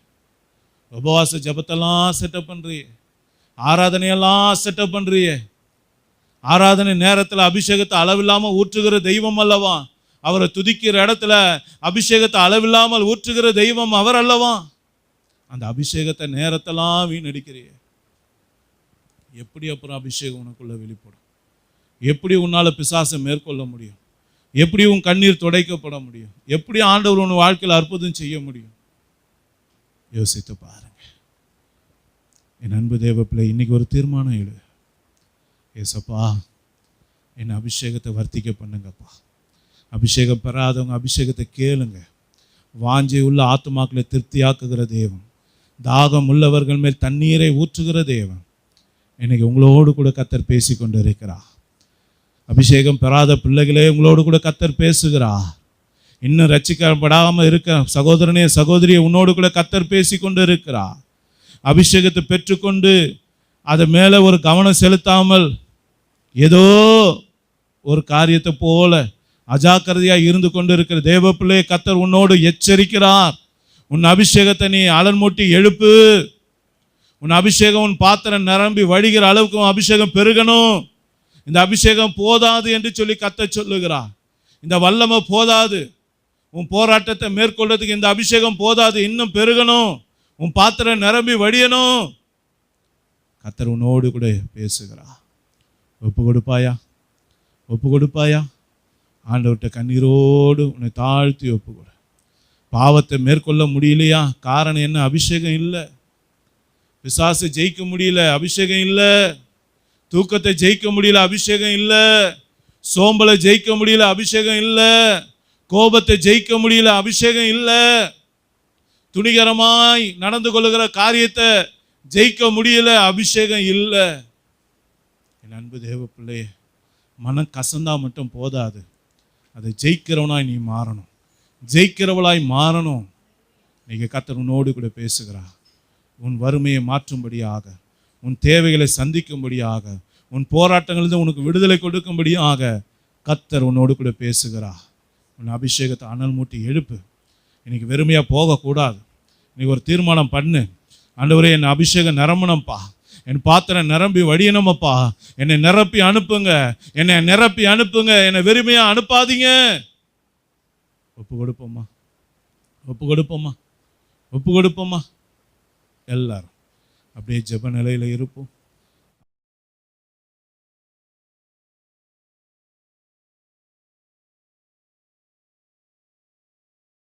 உபவாச ஜபத்தெல்லாம் செட்டப் பண்ணுறியே, ஆராதனையெல்லாம் செட்டப் பண்ணுறியே. ஆராதனை நேரத்தில் அபிஷேகத்தை அளவில்லாமல் ஊற்றுகிற தெய்வம் அல்லவா? அவரை துதிக்கிற இடத்துல அபிஷேகத்தை அளவில்லாமல் ஊற்றுகிற தெய்வம் அவர் அல்லவா? அந்த அபிஷேகத்தை நேரத்தெல்லாம் வீணடிக்கிறியே. எப்படி அப்புறம் அபிஷேகம் உனக்குள்ள வெளிப்படும்? எப்படி உன்னால் பிசாசை மேற்கொள்ள முடியும்? எப்படி உன் கண்ணீர் துடைக்கப்பட முடியும்? எப்படி ஆண்டவர் உன் வாழ்க்கையில் அற்புதம் செய்ய முடியும்? யோசித்து பாருங்க. என் அன்பு தேவ பிள்ளை, இன்னைக்கு ஒரு தீர்மானம் எடு. ஏசப்பா, என் அபிஷேகத்தை வர்த்திக்க பண்ணுங்கப்பா. அபிஷேகம் பெறாதவங்க அபிஷேகத்தை கேளுங்க. வாஞ்சை உள்ள ஆத்துமாக்களை திருப்தியாக்குகிற தேவன், தாகம் உள்ளவர்கள் மேல் தண்ணீரை ஊற்றுகிற தேவன் இன்னைக்கு உங்களோடு கூட கர்த்தர் பேசி கொண்டு இருக்கிறார். அபிஷேகம் பெறாத பிள்ளைகளே, உங்களோடு கூட கர்த்தர் பேசுகிறார். இன்னும் ரட்சிக்கப்படாமல் இருக்க சகோதரனே சகோதரியை, உன்னோடு கூட கர்த்தர் பேசி கொண்டு இருக்கிறார். அபிஷேகத்தை பெற்றுக்கொண்டு அது மேலே ஒரு கவனம் செலுத்தாமல் ஏதோ ஒரு காரியத்தை போல அஜாக்கிரதையாக இருந்து கொண்டு இருக்கிற தேவ பிள்ளையை கர்த்தர் உன்னோடு எச்சரிக்கிறார். உன் அபிஷேகத்தை நீ அலன்மூட்டி எழுப்பு. உன் அபிஷேகம் உன் பாத்திரம் நிரம்பி வழிகிற அளவுக்கு உன் அபிஷேகம் பெருகணும். இந்த அபிஷேகம் போதாது என்று சொல்லி கர்த்தர் சொல்லுகிறார். இந்த வல்லமை போதாது, உன் போராட்டத்தை மேற்கொள்றதுக்கு இந்த அபிஷேகம் போதாது, இன்னும் பெருகணும். உன் பாத்திரம் நிரம்பி வடியணும். கர்த்தர் உன்னோடு கூட பேசுகிறார். ஒப்பு கொடுப்பாயா? ஒப்பு கொடுப்பாயா? ஆண்டவர்கிட்ட கண்ணீரோடு உன்னை தாழ்த்தி ஒப்பு கொடு. பாவத்தை மேற்கொள்ள முடியலையா? காரணம் என்ன? அபிஷேகம் இல்லை. பிசாசை ஜெயிக்க முடியல, அபிஷேகம் இல்லை. தூக்கத்தை ஜெயிக்க முடியல, அபிஷேகம் இல்லை. சோம்பலை ஜெயிக்க முடியல, அபிஷேகம் இல்லை. கோபத்தை ஜெயிக்க முடியல, அபிஷேகம் இல்லை. துணிகரமாய் நடந்து கொள்ளுகிற காரியத்தை ஜெயிக்க முடியல, அபிஷேகம் இல்லை. என் அன்பு தேவ பிள்ளையே, மனம் கசந்தா மட்டும் போதாது, அதை ஜெயிக்கிறவனாய் நீ மாறணும், ஜெயிக்கிறவளாய் மாறணும். இன்னைக்கு கர்த்தர் உன்னோடு கூட பேசுகிறார். உன் வறுமையை மாற்றும்படியாக, உன் தேவைகளை சந்திக்கும்படியாக, உன் போராட்டங்களிலிருந்து உனக்கு விடுதலை கொடுக்கும்படியாக கர்த்தர் உன்னோடு கூட பேசுகிறார். உன் அபிஷேகத்தை அனல் மூட்டி எழுப்பு. இன்னைக்கு வெறுமையாக போகக்கூடாது. இன்னைக்கு ஒரு தீர்மானம் பண்ணு. ஆண்டவரே, என் அபிஷேகம் நிரம்பணும்ப்பா, என் பாத்திரம் நிரம்பி வடியணுமப்பா, என்னை நிரப்பி அனுப்புங்க, என்னை நிரப்பி அனுப்புங்க, என்னை வெறுமையாக அனுப்பாதீங்க. ஒப்பு கொடுப்போமா, ஒப்பு கொடுப்போமா, ஒப்பு கொடுப்போமா. எல்லாரும் அப்படியே ஜெப நிலையில் இருப்போம்.